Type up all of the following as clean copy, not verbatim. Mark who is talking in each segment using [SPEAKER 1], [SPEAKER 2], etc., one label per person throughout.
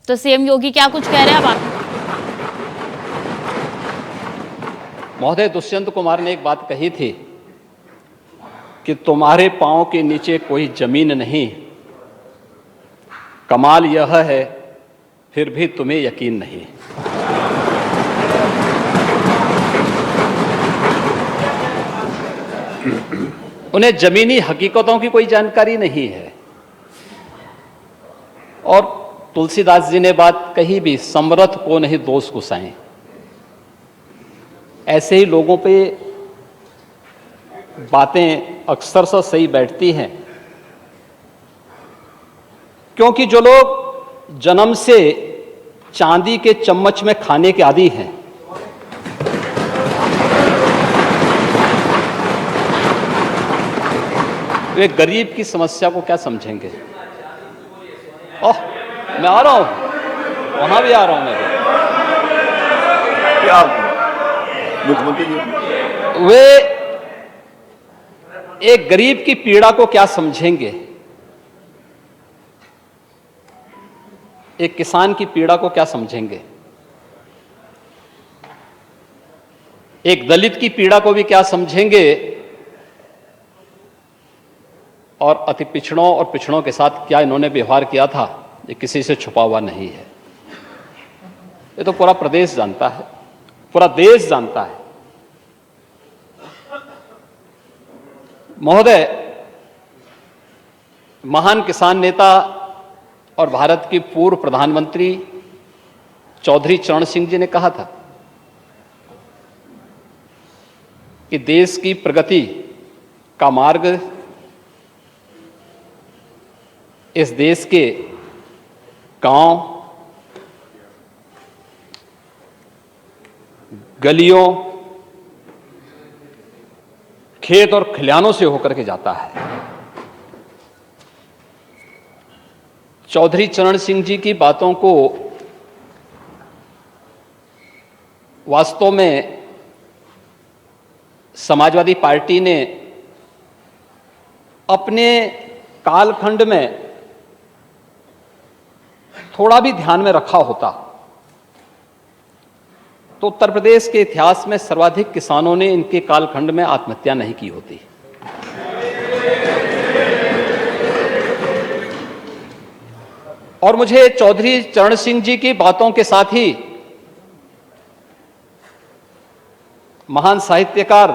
[SPEAKER 1] तो सीएम योगी क्या कुछ कह रहे हैं आप?
[SPEAKER 2] महोदय, दुष्यंत कुमार ने एक बात कही थी कि तुम्हारे पांव के नीचे कोई जमीन नहीं, कमाल यह है फिर भी तुम्हें यकीन नहीं। उन्हें जमीनी हकीकतों की कोई जानकारी नहीं है। और तुलसीदास जी ने बात कही भी, समरथ को नहीं दोष गुसाएं। ऐसे ही लोगों पे बातें अक्सर से सही बैठती हैं, क्योंकि जो लोग जन्म से चांदी के चम्मच में खाने के आदी हैं, वे गरीब की समस्या को क्या समझेंगे? ओह, मैं आ रहा हूं, वहां भी आ रहा हूं मैं भी।
[SPEAKER 3] क्या मुख्यमंत्री जी,
[SPEAKER 2] वे एक गरीब की पीड़ा को क्या समझेंगे? एक किसान की पीड़ा को क्या समझेंगे? एक दलित की पीड़ा को भी क्या समझेंगे? और अति पिछड़ों और पिछड़ों के साथ क्या इन्होंने व्यवहार किया था, ये किसी से छुपा हुआ नहीं है। ये तो पूरा प्रदेश जानता है, पूरा देश जानता है। महोदय, महान किसान नेता और भारत के पूर्व प्रधानमंत्री चौधरी चरण सिंह जी ने कहा था कि देश की प्रगति का मार्ग इस देश के गांव, गलियों, खेत और खलिहानों से होकर के जाता है। चौधरी चरण सिंह जी की बातों को वास्तव में समाजवादी पार्टी ने अपने कालखंड में थोड़ा भी ध्यान में रखा होता तो उत्तर प्रदेश के इतिहास में सर्वाधिक किसानों ने इनके कालखंड में आत्महत्या नहीं की होती। और मुझे चौधरी चरण सिंह जी की बातों के साथ ही महान साहित्यकार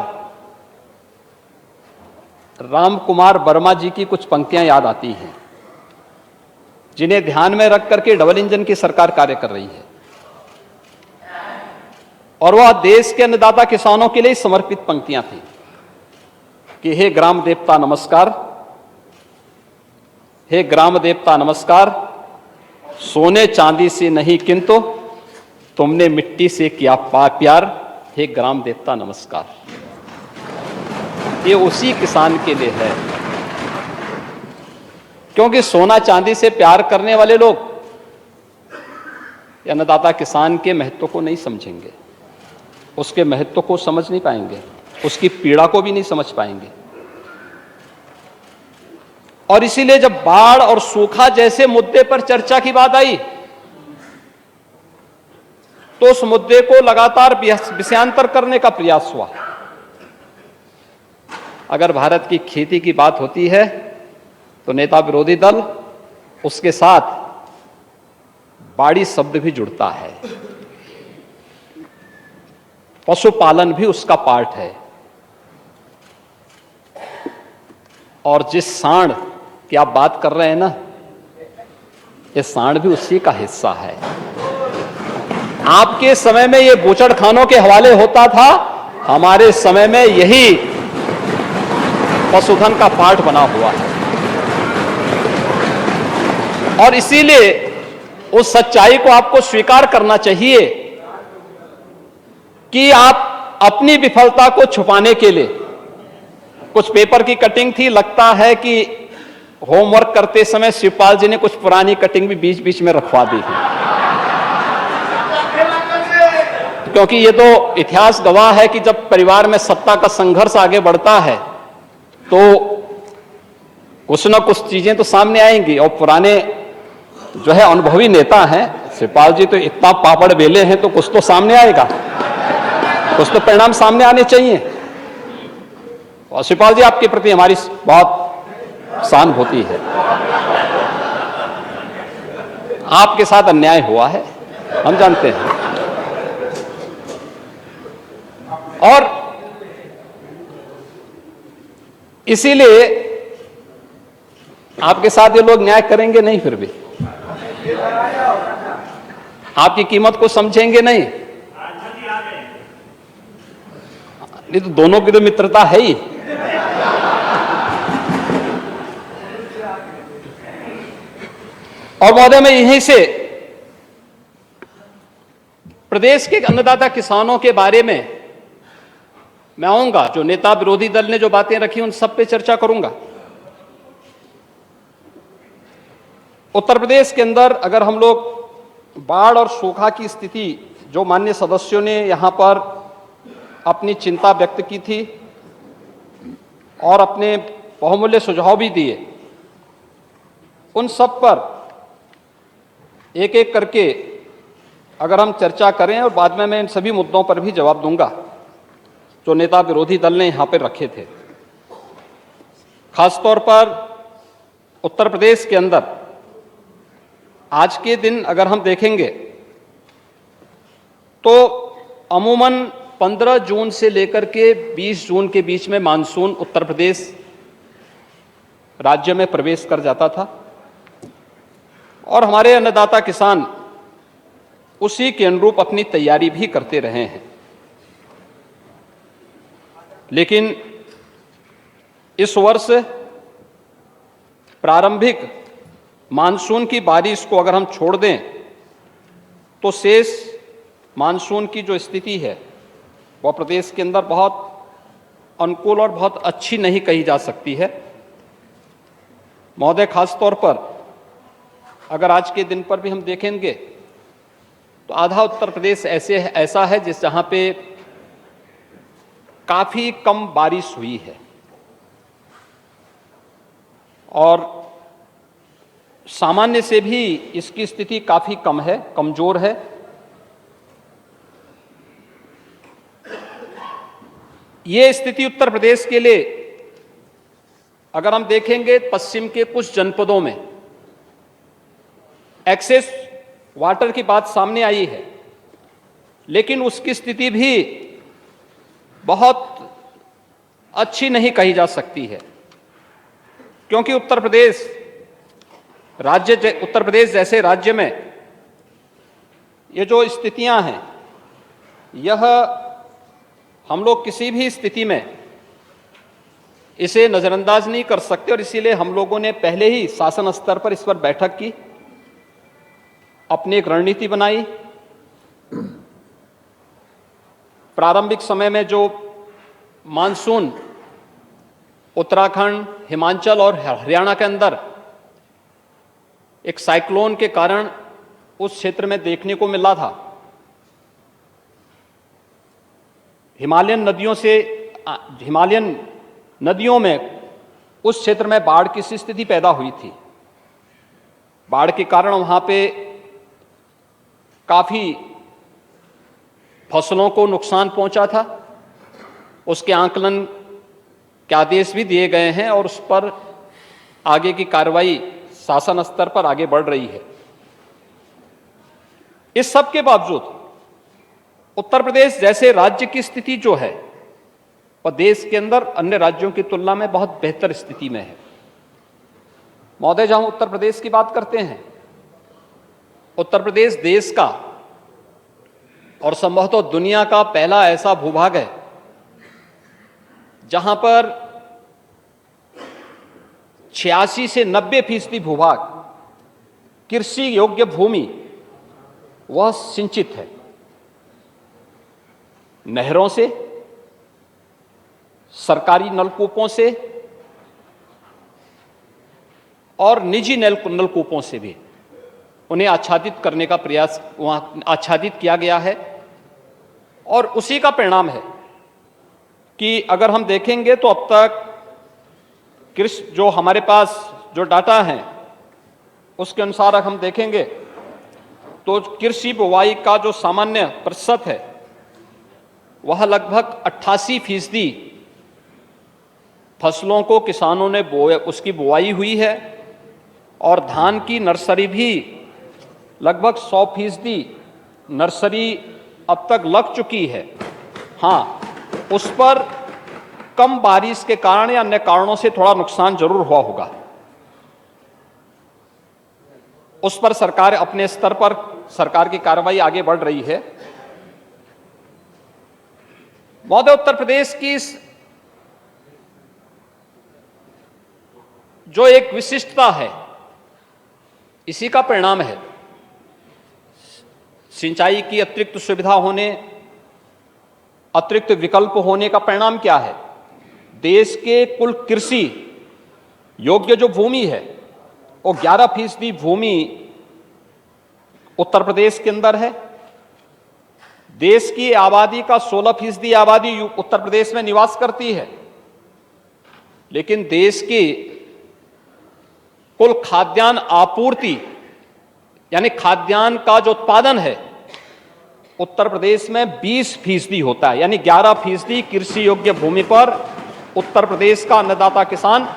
[SPEAKER 2] राम कुमार वर्मा जी की कुछ पंक्तियां याद आती हैं, जिन्हें ध्यान में रख करके डबल इंजन की सरकार कार्य कर रही है। और वह देश के अन्नदाता किसानों के लिए समर्पित पंक्तियां थी कि हे ग्राम देवता नमस्कार, हे ग्राम देवता नमस्कार, सोने चांदी से नहीं किंतु तुमने मिट्टी से किया प्यार, हे ग्राम देवता नमस्कार। ये उसी किसान के लिए है, क्योंकि सोना चांदी से प्यार करने वाले लोग अन्नदाता किसान के महत्व को नहीं समझेंगे, उसके महत्व को समझ नहीं पाएंगे, उसकी पीड़ा को भी नहीं समझ पाएंगे। और इसीलिए जब बाढ़ और सूखा जैसे मुद्दे पर चर्चा की बात आई तो उस मुद्दे को लगातार विषयांतर करने का प्रयास हुआ। अगर भारत की खेती की बात होती है तो नेता विरोधी दल उसके साथ बाड़ी शब्द भी जुड़ता है, पशुपालन भी उसका पार्ट है। और जिस सांड की आप बात कर रहे हैं ना, ये सांड भी उसी का हिस्सा है। आपके समय में ये बूचड़खानों के हवाले होता था, हमारे समय में यही पशुधन का पार्ट बना हुआ है। और इसीलिए उस सच्चाई को आपको स्वीकार करना चाहिए कि आप अपनी विफलता को छुपाने के लिए, कुछ पेपर की कटिंग थी, लगता है कि होमवर्क करते समय शिवपाल जी ने कुछ पुरानी कटिंग भी बीच बीच में रखवा दी है, क्योंकि ये तो इतिहास गवाह है कि जब परिवार में सत्ता का संघर्ष आगे बढ़ता है तो कुछ ना कुछ चीजें तो सामने आएंगी। और पुराने जो है अनुभवी नेता हैं, शिवपाल जी तो इतना पापड़ बेले हैं तो कुछ तो सामने आएगा, कुछ तो परिणाम सामने आने चाहिए। और शिवपाल जी आपके प्रति हमारी बहुत सहानुभूति है। आपके साथ अन्याय हुआ है, हम जानते हैं, और इसीलिए आपके साथ ये लोग न्याय करेंगे नहीं, फिर भी आपकी कीमत को समझेंगे नहीं। नहीं तो दोनों की तो मित्रता है ही। और महोदय, मैं यहीं से प्रदेश के अन्नदाता किसानों के बारे में मैं आऊंगा। जो नेता विरोधी दल ने जो बातें रखी उन सब पे चर्चा करूंगा। उत्तर प्रदेश के अंदर अगर हम लोग बाढ़ और सूखा की स्थिति, जो माननीय सदस्यों ने यहां पर अपनी चिंता व्यक्त की थी और अपने बहुमूल्य सुझाव भी दिए, उन सब पर एक एक करके अगर हम चर्चा करें, और बाद में मैं इन सभी मुद्दों पर भी जवाब दूंगा जो नेता विरोधी दल ने यहां पर रखे थे। खासतौर पर उत्तर प्रदेश के अंदर आज के दिन अगर हम देखेंगे तो अमूमन 15 जून से लेकर के 20 जून के बीच में मानसून उत्तर प्रदेश राज्य में प्रवेश कर जाता था, और हमारे अन्नदाता किसान उसी के अनुरूप अपनी तैयारी भी करते रहे हैं। लेकिन इस वर्ष प्रारंभिक मानसून की बारिश को अगर हम छोड़ दें तो शेष मानसून की जो स्थिति है वह प्रदेश के अंदर बहुत अनुकूल और बहुत अच्छी नहीं कही जा सकती है। महोदय, खासतौर पर अगर आज के दिन पर भी हम देखेंगे तो आधा उत्तर प्रदेश ऐसा है जहां पे काफी कम बारिश हुई है, और सामान्य से भी इसकी स्थिति काफी कम है, कमजोर है। ये स्थिति उत्तर प्रदेश के लिए अगर हम देखेंगे पश्चिम के कुछ जनपदों में एक्सेस वाटर की बात सामने आई है, लेकिन उसकी स्थिति भी बहुत अच्छी नहीं कही जा सकती है, क्योंकि उत्तर प्रदेश जैसे राज्य में ये जो स्थितियां हैं, यह हम लोग किसी भी स्थिति में इसे नजरअंदाज नहीं कर सकते, और इसीलिए हम लोगों ने पहले ही शासन स्तर पर इस पर बैठक की, अपनी एक रणनीति बनाई। प्रारंभिक समय में जो मानसून उत्तराखंड, हिमाचल और हरियाणा के अंदर एक साइक्लोन के कारण उस क्षेत्र में देखने को मिला था, हिमालयन नदियों में उस क्षेत्र में बाढ़ की स्थिति पैदा हुई थी। बाढ़ के कारण वहां पे काफी फसलों को नुकसान पहुंचा था। उसके आकलन के आदेश भी दिए गए हैं, और उस पर आगे की कार्रवाई शासन स्तर पर आगे बढ़ रही है। इस सब के बावजूद उत्तर प्रदेश जैसे राज्य की स्थिति जो है वह देश के अंदर अन्य राज्यों की तुलना में बहुत बेहतर स्थिति में है। महोदय, जहां उत्तर प्रदेश की बात करते हैं, उत्तर प्रदेश देश का और संभवतः दुनिया का पहला ऐसा भूभाग है जहां पर 86 से 90% भूभाग कृषि योग्य भूमि वह सिंचित है, नहरों से, सरकारी नलकूपों से और निजी नलकूपों से भी उन्हें आच्छादित करने का प्रयास वहां आच्छादित किया गया है। और उसी का परिणाम है कि अगर हम देखेंगे तो अब तक कृषि जो हमारे पास जो डाटा है उसके अनुसार अगर हम देखेंगे तो कृषि बुवाई का जो सामान्य प्रतिशत है वह लगभग 88% फसलों को किसानों ने उसकी बुवाई हुई है और धान की नर्सरी भी लगभग 100% नर्सरी अब तक लग चुकी है। हाँ, उस पर कम बारिश के कारण या अन्य कारणों से थोड़ा नुकसान जरूर हुआ होगा। उस पर सरकार अपने स्तर पर सरकार की कार्रवाई आगे बढ़ रही है। महोदय, उत्तर प्रदेश की जो एक विशिष्टता है इसी का परिणाम है। सिंचाई की अतिरिक्त सुविधा होने, अतिरिक्त विकल्प होने का परिणाम क्या है? देश के कुल कृषि योग्य जो भूमि है वो 11% भूमि उत्तर प्रदेश के अंदर है। देश की आबादी का 16% आबादी उत्तर प्रदेश में निवास करती है, लेकिन देश की कुल खाद्यान्न आपूर्ति यानी खाद्यान्न का जो उत्पादन है उत्तर प्रदेश में 20% होता है। यानी 11% कृषि योग्य भूमि पर उत्तर प्रदेश का अन्नदाता किसान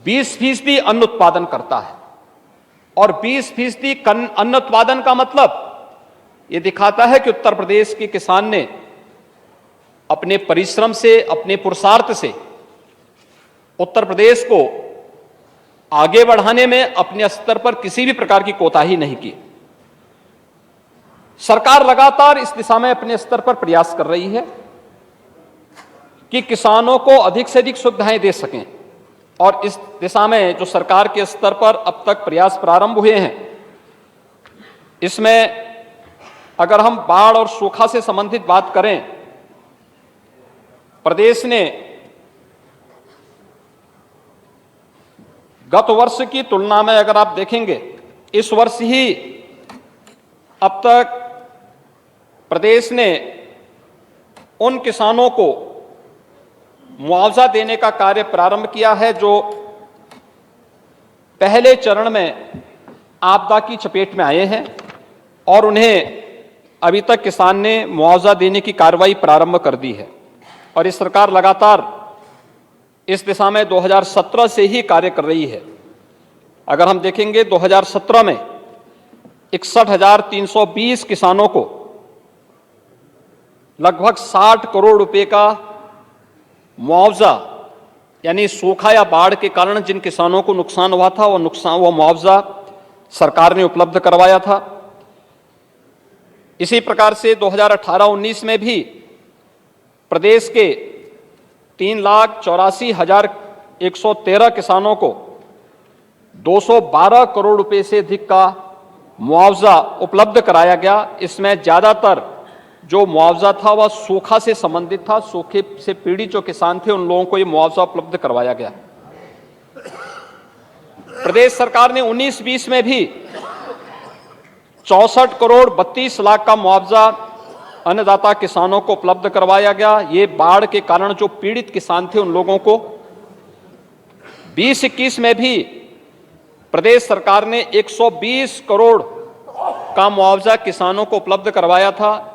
[SPEAKER 2] 20% अन्न उत्पादन करता है। और 20% अन्न उत्पादन का मतलब यह दिखाता है कि उत्तर प्रदेश के किसान ने अपने परिश्रम से, अपने पुरुषार्थ से उत्तर प्रदेश को आगे बढ़ाने में अपने स्तर पर किसी भी प्रकार की कोताही नहीं की। सरकार लगातार इस दिशा में अपने स्तर पर प्रयास कर रही है कि किसानों को अधिक से अधिक सुविधाएं दे सकें, और इस दिशा में जो सरकार के स्तर पर अब तक प्रयास प्रारंभ हुए हैं, इसमें अगर हम बाढ़ और सूखा से संबंधित बात करें, प्रदेश ने गत वर्ष की तुलना में अगर आप देखेंगे, इस वर्ष ही अब तक प्रदेश ने उन किसानों को मुआवजा देने का कार्य प्रारंभ किया है जो पहले चरण में आपदा की चपेट में आए हैं, और उन्हें अभी तक किसान ने मुआवजा देने की कार्रवाई प्रारंभ कर दी है। और इस सरकार लगातार इस दिशा में 2017 से ही कार्य कर रही है। अगर हम देखेंगे 2017 में 61,320 किसानों को लगभग 60 करोड़ रुपए का मुआवजा, यानी सूखा या बाढ़ के कारण जिन किसानों को नुकसान हुआ था वो मुआवजा सरकार ने उपलब्ध करवाया था। इसी प्रकार से 2018-19 में भी प्रदेश के 3,84,113 किसानों को 212 करोड़ रुपए से अधिक का मुआवजा उपलब्ध कराया गया। इसमें ज्यादातर जो मुआवजा था वह सूखा से संबंधित था। सूखे से पीड़ित जो किसान थे उन लोगों को यह मुआवजा उपलब्ध करवाया गया। प्रदेश सरकार ने 19-20 में भी 64 करोड़ 32 लाख का मुआवजा अन्नदाता किसानों को उपलब्ध करवाया गया। ये बाढ़ के कारण जो पीड़ित किसान थे उन लोगों को। 20-21 में भी प्रदेश सरकार ने 120 करोड़ का मुआवजा किसानों को उपलब्ध करवाया था।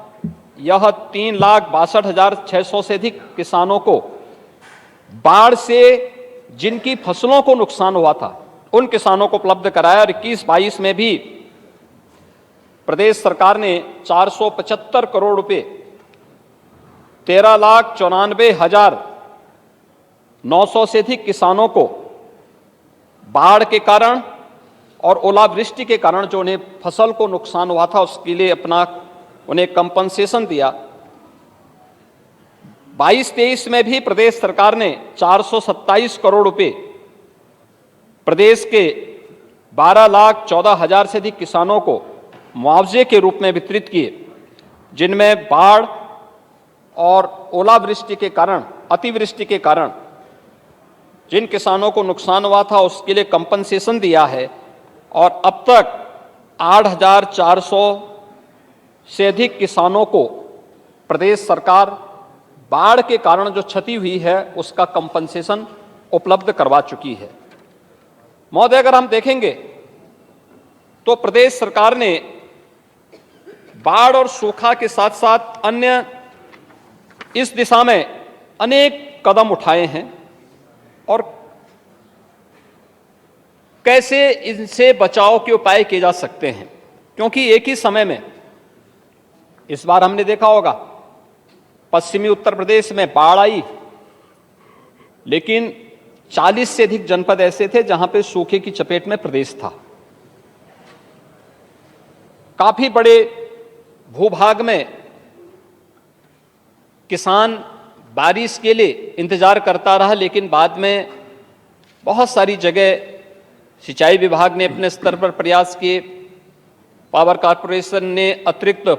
[SPEAKER 2] यह 3,62,600 से अधिक किसानों को बाढ़ से जिनकी फसलों को नुकसान हुआ था उन किसानों को उपलब्ध कराया। और 21-22 में भी प्रदेश सरकार ने 475 करोड़ रुपए 13,94,900 से अधिक किसानों को बाढ़ के कारण और ओलावृष्टि के कारण जो उन्हें फसल को नुकसान हुआ था उसके लिए उन्हें कंपनसेशन दिया। 22-23 में भी प्रदेश सरकार ने 427 करोड़ रुपए प्रदेश के 12,14,000 से अधिक किसानों को मुआवजे के रूप में वितरित किए, जिनमें बाढ़ और ओलावृष्टि के कारण, अतिवृष्टि के कारण जिन किसानों को नुकसान हुआ था उसके लिए कंपनसेशन दिया है। और अब तक 8,400 से अधिक किसानों को प्रदेश सरकार बाढ़ के कारण जो क्षति हुई है उसका कंपनसेशन उपलब्ध करवा चुकी है। महोदय, अगर हम देखेंगे तो प्रदेश सरकार ने बाढ़ और सूखा के साथ साथ अन्य इस दिशा में अनेक कदम उठाए हैं और कैसे इनसे बचाव के उपाय किए जा सकते हैं, क्योंकि एक ही समय में इस बार हमने देखा होगा पश्चिमी उत्तर प्रदेश में बाढ़ आई, लेकिन 40 से अधिक जनपद ऐसे थे जहां पे सूखे की चपेट में प्रदेश था। काफी बड़े भूभाग में किसान बारिश के लिए इंतजार करता रहा, लेकिन बाद में बहुत सारी जगह सिंचाई विभाग ने अपने स्तर पर प्रयास किए, पावर कॉर्पोरेशन ने अतिरिक्त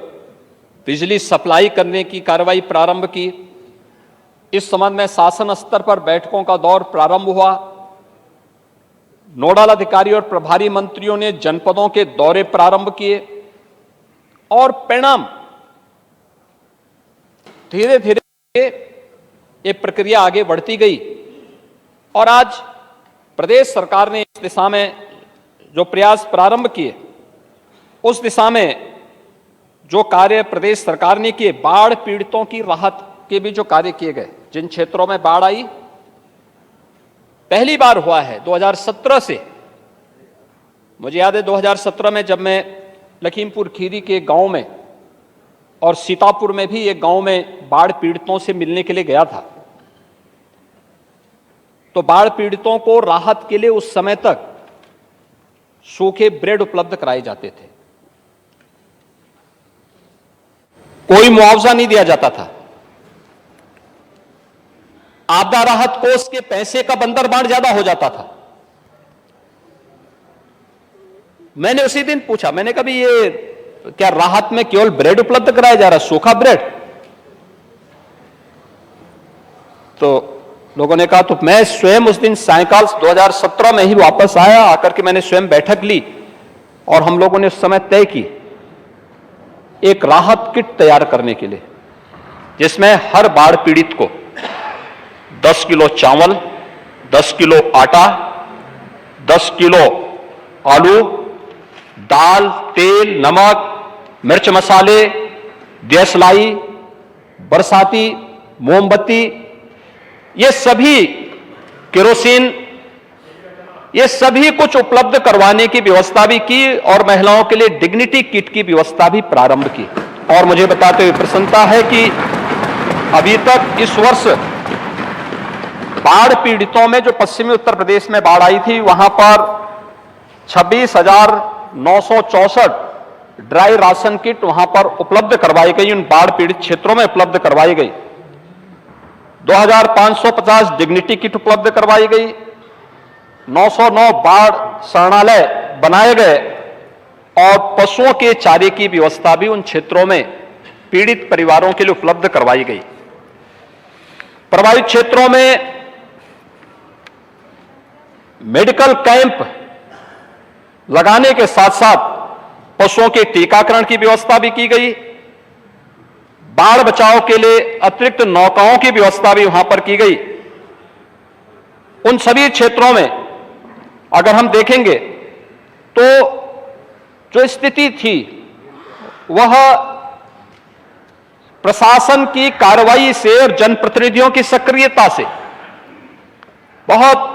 [SPEAKER 2] बिजली सप्लाई करने की कार्रवाई प्रारंभ की। इस संबंध में शासन स्तर पर बैठकों का दौर प्रारंभ हुआ। नोडल अधिकारी और प्रभारी मंत्रियों ने जनपदों के दौरे प्रारंभ किए और परिणाम धीरे धीरे ये प्रक्रिया आगे बढ़ती गई और आज प्रदेश सरकार ने इस दिशा में जो प्रयास प्रारंभ किए, उस दिशा में जो कार्य प्रदेश सरकार ने किए, बाढ़ पीड़ितों की राहत के भी जो कार्य किए गए, जिन क्षेत्रों में बाढ़ आई, पहली बार हुआ है 2017 से। मुझे याद है 2017 में जब मैं लखीमपुर खीरी के गांव में और सीतापुर में भी एक गांव में बाढ़ पीड़ितों से मिलने के लिए गया था, तो बाढ़ पीड़ितों को राहत के लिए उस समय तक सूखे ब्रेड उपलब्ध कराए जाते थे, कोई मुआवजा नहीं दिया जाता था। आपदा राहत कोष के पैसे का बंदरबांट ज्यादा हो जाता था। मैंने उसी दिन पूछा, मैंने कहा भी ये क्या राहत में केवल ब्रेड उपलब्ध कराया जा रहा है, सूखा ब्रेड? तो लोगों ने कहा, तो मैं स्वयं उस दिन सायकाल 2017 में ही वापस आया, आकर के मैंने स्वयं बैठक ली और हम लोगों ने उस समय तय की एक राहत किट तैयार करने के लिए, जिसमें हर बाढ़ पीड़ित को 10 किलो चावल, 10 किलो आटा, 10 किलो आलू, दाल, तेल, नमक, मिर्च मसाले, देसलाई, बरसाती, मोमबत्ती, ये सभी केरोसिन, ये सभी कुछ उपलब्ध करवाने की व्यवस्था भी की और महिलाओं के लिए डिग्निटी किट की व्यवस्था भी प्रारंभ की। और मुझे बताते हुए प्रसन्नता है कि अभी तक इस वर्ष बाढ़ पीड़ितों में जो पश्चिमी उत्तर प्रदेश में बाढ़ आई थी, वहां पर 26,964 ड्राई राशन किट वहां पर उपलब्ध करवाई गई, उन बाढ़ पीड़ित क्षेत्रों में उपलब्ध करवाई गई। 2,550 डिग्निटी किट उपलब्ध करवाई गई। 909 बाढ़ शरणालय बनाए गए और पशुओं के चारे की व्यवस्था भी उन क्षेत्रों में पीड़ित परिवारों के लिए उपलब्ध करवाई गई। प्रभावित क्षेत्रों में मेडिकल कैंप लगाने के साथ साथ पशुओं के टीकाकरण की व्यवस्था भी की गई। बाढ़ बचाव के लिए अतिरिक्त नौकाओं की व्यवस्था भी वहां पर की गई। उन सभी क्षेत्रों में अगर हम देखेंगे तो जो स्थिति थी वह प्रशासन की कार्रवाई से और जनप्रतिनिधियों की सक्रियता से बहुत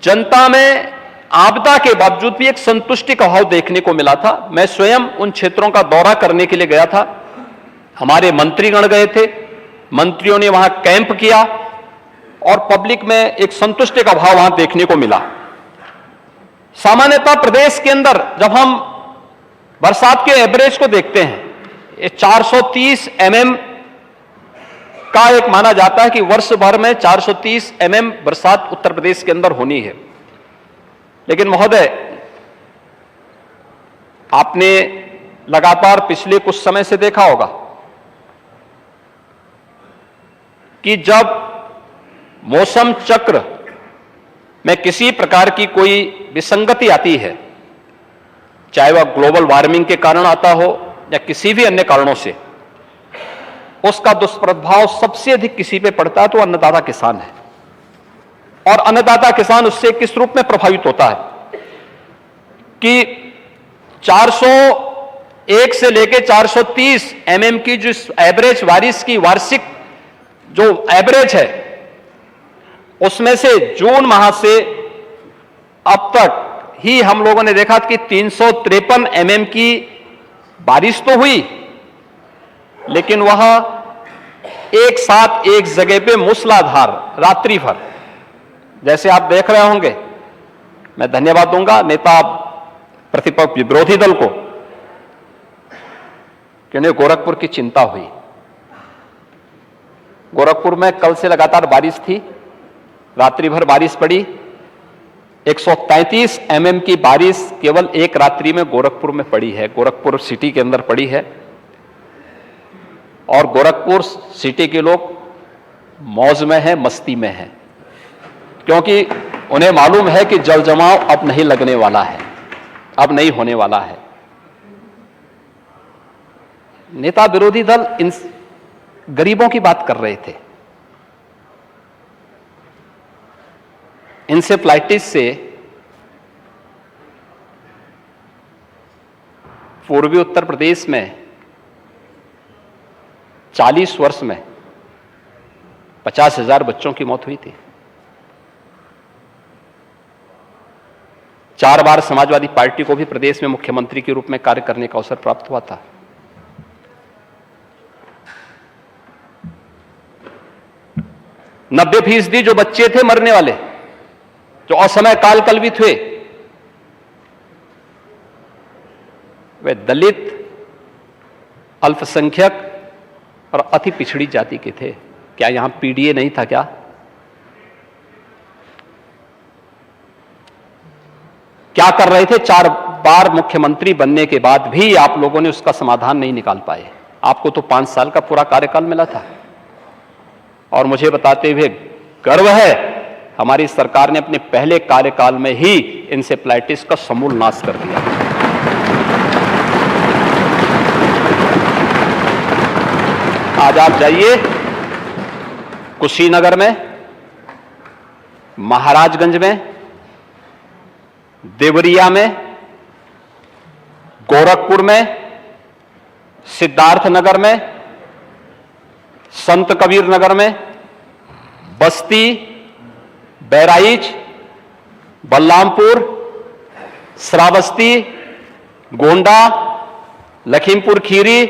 [SPEAKER 2] जनता में आपदा के बावजूद भी एक संतुष्टि का भाव देखने को मिला था। मैं स्वयं उन क्षेत्रों का दौरा करने के लिए गया था, हमारे मंत्रीगण गए थे, मंत्रियों ने वहां कैंप किया और पब्लिक में एक संतुष्टि का भाव वहां देखने को मिला। सामान्यतः प्रदेश के अंदर जब हम बरसात के एवरेज को देखते हैं, ये 430 mm का एक माना जाता है कि वर्ष भर में 430 mm बरसात उत्तर प्रदेश के अंदर होनी है। लेकिन महोदय, आपने लगातार पिछले कुछ समय से देखा होगा कि जब मौसम चक्र में किसी प्रकार की कोई विसंगति आती है, चाहे वह ग्लोबल वार्मिंग के कारण आता हो या किसी भी अन्य कारणों से, उसका दुष्प्रभाव सबसे अधिक किसी पे पड़ता है तो अन्नदाता किसान है। और अन्नदाता किसान उससे किस रूप में प्रभावित होता है कि 400 1 से लेके 430 mm की जो एवरेज बारिश की वार्षिक जो एवरेज है, उसमें से जून माह से अब तक ही हम लोगों ने देखा कि 353 mm की बारिश तो हुई, लेकिन वह एक साथ एक जगह पे मूसलाधार रात्रि भर, जैसे आप देख रहे होंगे। मैं धन्यवाद दूंगा नेता प्रतिपक्ष विरोधी दल को कि उन्हें गोरखपुर की चिंता हुई। गोरखपुर में कल से लगातार बारिश थी, रात्रि भर बारिश पड़ी। 133 mm की बारिश केवल एक रात्रि में गोरखपुर में पड़ी है, गोरखपुर सिटी के अंदर पड़ी है। और गोरखपुर सिटी के लोग मौज में हैं, मस्ती में हैं, क्योंकि उन्हें मालूम है कि जल जमाव अब नहीं लगने वाला है, अब नहीं होने वाला है। नेता विरोधी दल इन गरीबों की बात कर रहे थे। इंसेफ्लाइटिस से पूर्वी उत्तर प्रदेश में 40 वर्ष में 50,000 बच्चों की मौत हुई थी। 4 बार समाजवादी पार्टी को भी प्रदेश में मुख्यमंत्री के रूप में कार्य करने का अवसर प्राप्त हुआ था। नब्बे फीसदी जो बच्चे थे मरने वाले, जो असमय काल कलवित हुए, वे दलित, अल्पसंख्यक और अति पिछड़ी जाति के थे। क्या यहां पीडीए नहीं था क्या? क्या कर रहे थे? 4 बार मुख्यमंत्री बनने के बाद भी आप लोगों ने उसका समाधान नहीं निकाल पाए। आपको तो 5 साल का पूरा कार्यकाल मिला था, और मुझे बताते हुए गर्व है, हमारी सरकार ने अपने पहले कार्यकाल में ही इंसेफ्लाइटिस का समूल नाश कर दिया। आज आप जाइए कुशीनगर में, महाराजगंज में, देवरिया में, गोरखपुर में, सिद्धार्थनगर में, संत कबीर नगर में, बस्ती, बहराइच, बलरामपुर, श्रावस्ती, गोंडा, लखीमपुर खीरी,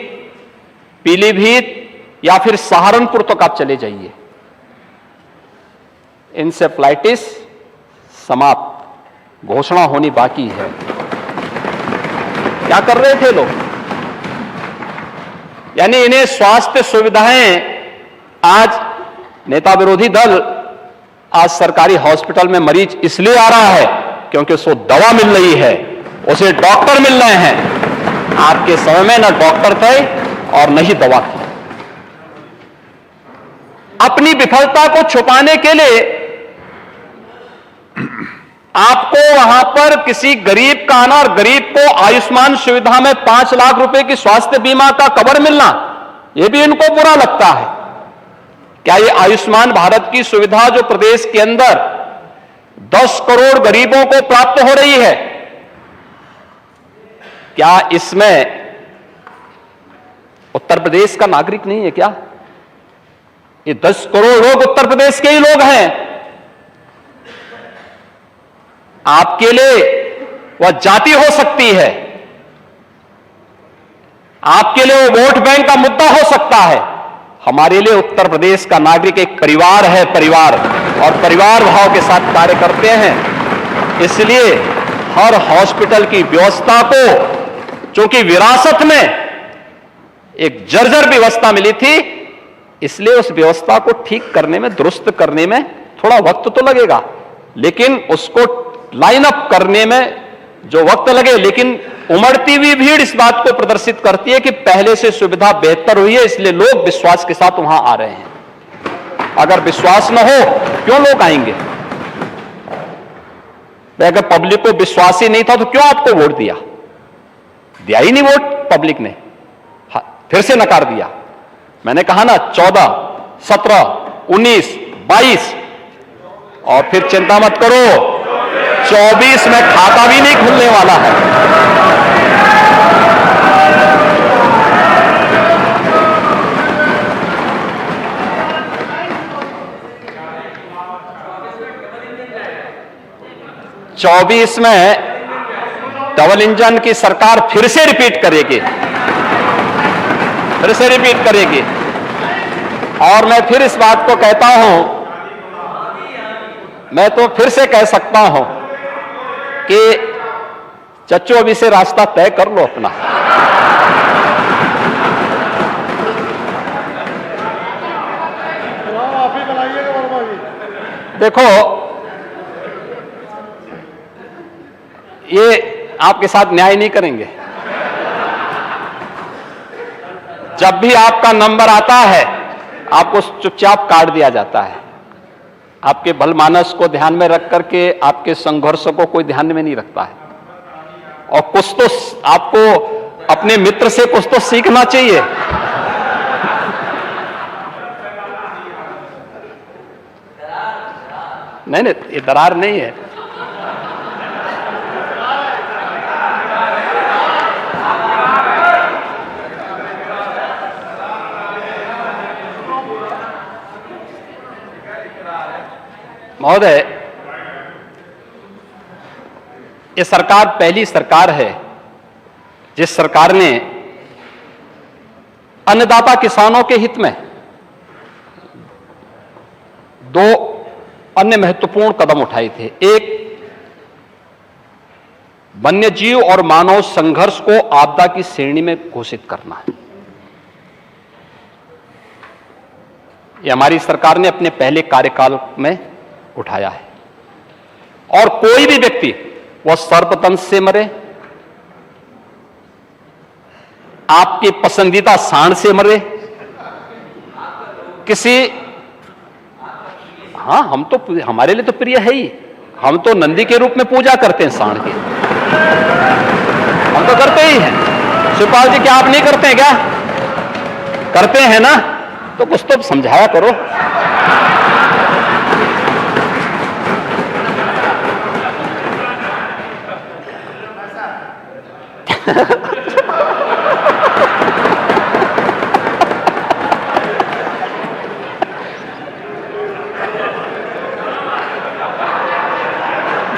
[SPEAKER 2] पीलीभीत या फिर सहारनपुर तक आप चले जाइए, इंसेफ्लाइटिस समाप्त, घोषणा होनी बाकी है। क्या कर रहे थे लोग? यानी इन्हें स्वास्थ्य सुविधाएं, आज नेता विरोधी दल आज सरकारी हॉस्पिटल में मरीज इसलिए आ रहा है क्योंकि उसको दवा मिल रही है, उसे डॉक्टर मिल रहे हैं। आपके समय में न डॉक्टर थे और न ही दवा थी। अपनी विफलता को छुपाने के लिए आपको वहां पर किसी गरीब का आना और गरीब को आयुष्मान सुविधा में 5 लाख रुपए की स्वास्थ्य बीमा का कवर मिलना, यह भी इनको बुरा लगता है। क्या ये आयुष्मान भारत की सुविधा जो प्रदेश के अंदर 10 करोड़ गरीबों को प्राप्त हो रही है, क्या इसमें उत्तर प्रदेश का नागरिक नहीं है क्या? ये 10 करोड़ लोग उत्तर प्रदेश के ही लोग हैं। आपके लिए वह जाति हो सकती है, आपके लिए वो वोट बैंक का मुद्दा हो सकता है, हमारे लिए उत्तर प्रदेश का नागरिक एक परिवार है, परिवार, और परिवार भाव के साथ कार्य करते हैं। इसलिए हर हॉस्पिटल की व्यवस्था को, चूंकि विरासत में एक जर्जर व्यवस्था मिली थी, इसलिए उस व्यवस्था को ठीक करने में, दुरुस्त करने में थोड़ा वक्त तो लगेगा, लेकिन उसको लाइन अप करने में जो वक्त लगे, लेकिन उमड़ती हुई भीड़ इस बात को प्रदर्शित करती है कि पहले से सुविधा बेहतर हुई है, इसलिए लोग विश्वास के साथ वहां आ रहे हैं। अगर विश्वास न हो क्यों लोग आएंगे? अगर पब्लिक को विश्वास ही नहीं था तो क्यों आपको वोट दिया? दिया ही नहीं वोट पब्लिक ने, फिर से नकार दिया। मैंने कहा ना 14, 17, 19, 22 और फिर चिंता मत करो, 24 में खाता भी नहीं खुलने वाला है। 24 में डबल इंजन की सरकार फिर से रिपीट करेगी, और मैं फिर इस बात को कहता हूं, मैं तो फिर से कह सकता हूं कि चच्चो अभी से रास्ता तय कर लो अपना। देखो, ये आपके साथ न्याय नहीं करेंगे। जब भी आपका नंबर आता है आपको चुपचाप काट दिया जाता है। आपके भलमानस को ध्यान में रख करके आपके संघर्षों को कोई ध्यान में नहीं रखता है। और कुछ तो आपको अपने मित्र से कुछ तो सीखना चाहिए। नहीं, ये दरार नहीं है। महोदय, ये सरकार पहली सरकार है जिस सरकार ने अन्नदाता किसानों के हित में दो अन्य महत्वपूर्ण कदम उठाए थे। एक, वन्यजीव और मानव संघर्ष को आपदा की श्रेणी में घोषित करना। यह हमारी सरकार ने अपने पहले कार्यकाल में उठाया है। और कोई भी व्यक्ति, वह सर्पदंश से मरे, आपके पसंदीदा सांड से मरे, किसी, हाँ, हम तो, हमारे लिए तो प्रिय है ही। हम तो नंदी के रूप में पूजा करते हैं सांड की, हम तो करते ही हैं। शिवपाल जी, क्या आप नहीं करते हैं? क्या करते हैं ना? तो कुछ तो समझाया करो।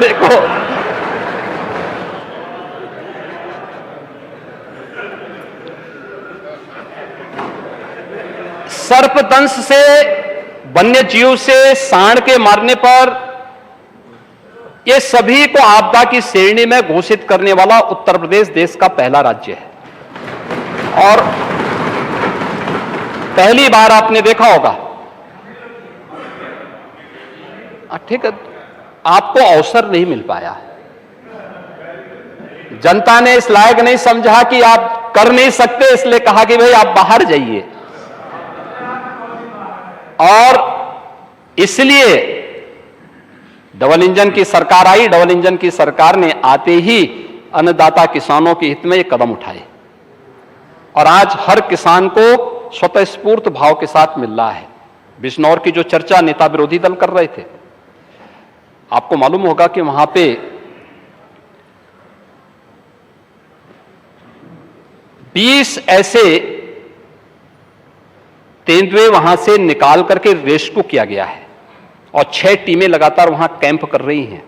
[SPEAKER 2] देखो, सर्पदंश से, वन्य जीव से, सांड के मारने पर, ये सभी को आपदा की श्रेणी में घोषित करने वाला उत्तर प्रदेश देश का पहला राज्य है। और पहली बार आपने देखा होगा, ठीक है, आपको अवसर नहीं मिल पाया। जनता ने इस लायक नहीं समझा कि आप कर नहीं सकते, इसलिए कहा कि भाई आप बाहर जाइए। और इसलिए डबल इंजन की सरकार आई। डबल इंजन की सरकार ने आते ही अन्नदाता किसानों के हित में ये कदम उठाए, और आज हर किसान को स्वतःस्फूर्त भाव के साथ मिल रहा है। बिजनौर की जो चर्चा नेता विरोधी दल कर रहे थे, आपको मालूम होगा कि वहां पे 20 ऐसे तेंदुए वहां से निकाल करके रेस्क्यू किया गया है, और 6 टीमें लगातार वहां कैंप कर रही हैं।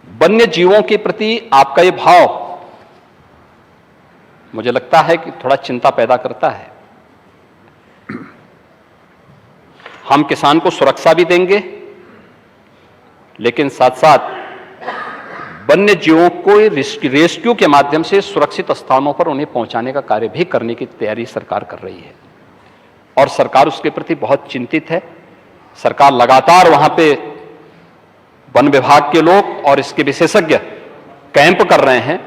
[SPEAKER 2] वन्य जीवों के प्रति आपका ये भाव मुझे लगता है कि थोड़ा चिंता पैदा करता है। हम किसान को सुरक्षा भी देंगे, लेकिन साथ साथ वन्य जीवों को रेस्क्यू के माध्यम से सुरक्षित स्थानों पर उन्हें पहुंचाने का कार्य भी करने की तैयारी सरकार कर रही है, और सरकार उसके प्रति बहुत चिंतित है। सरकार लगातार वहां पे वन विभाग के लोग और इसके विशेषज्ञ कैंप कर रहे हैं,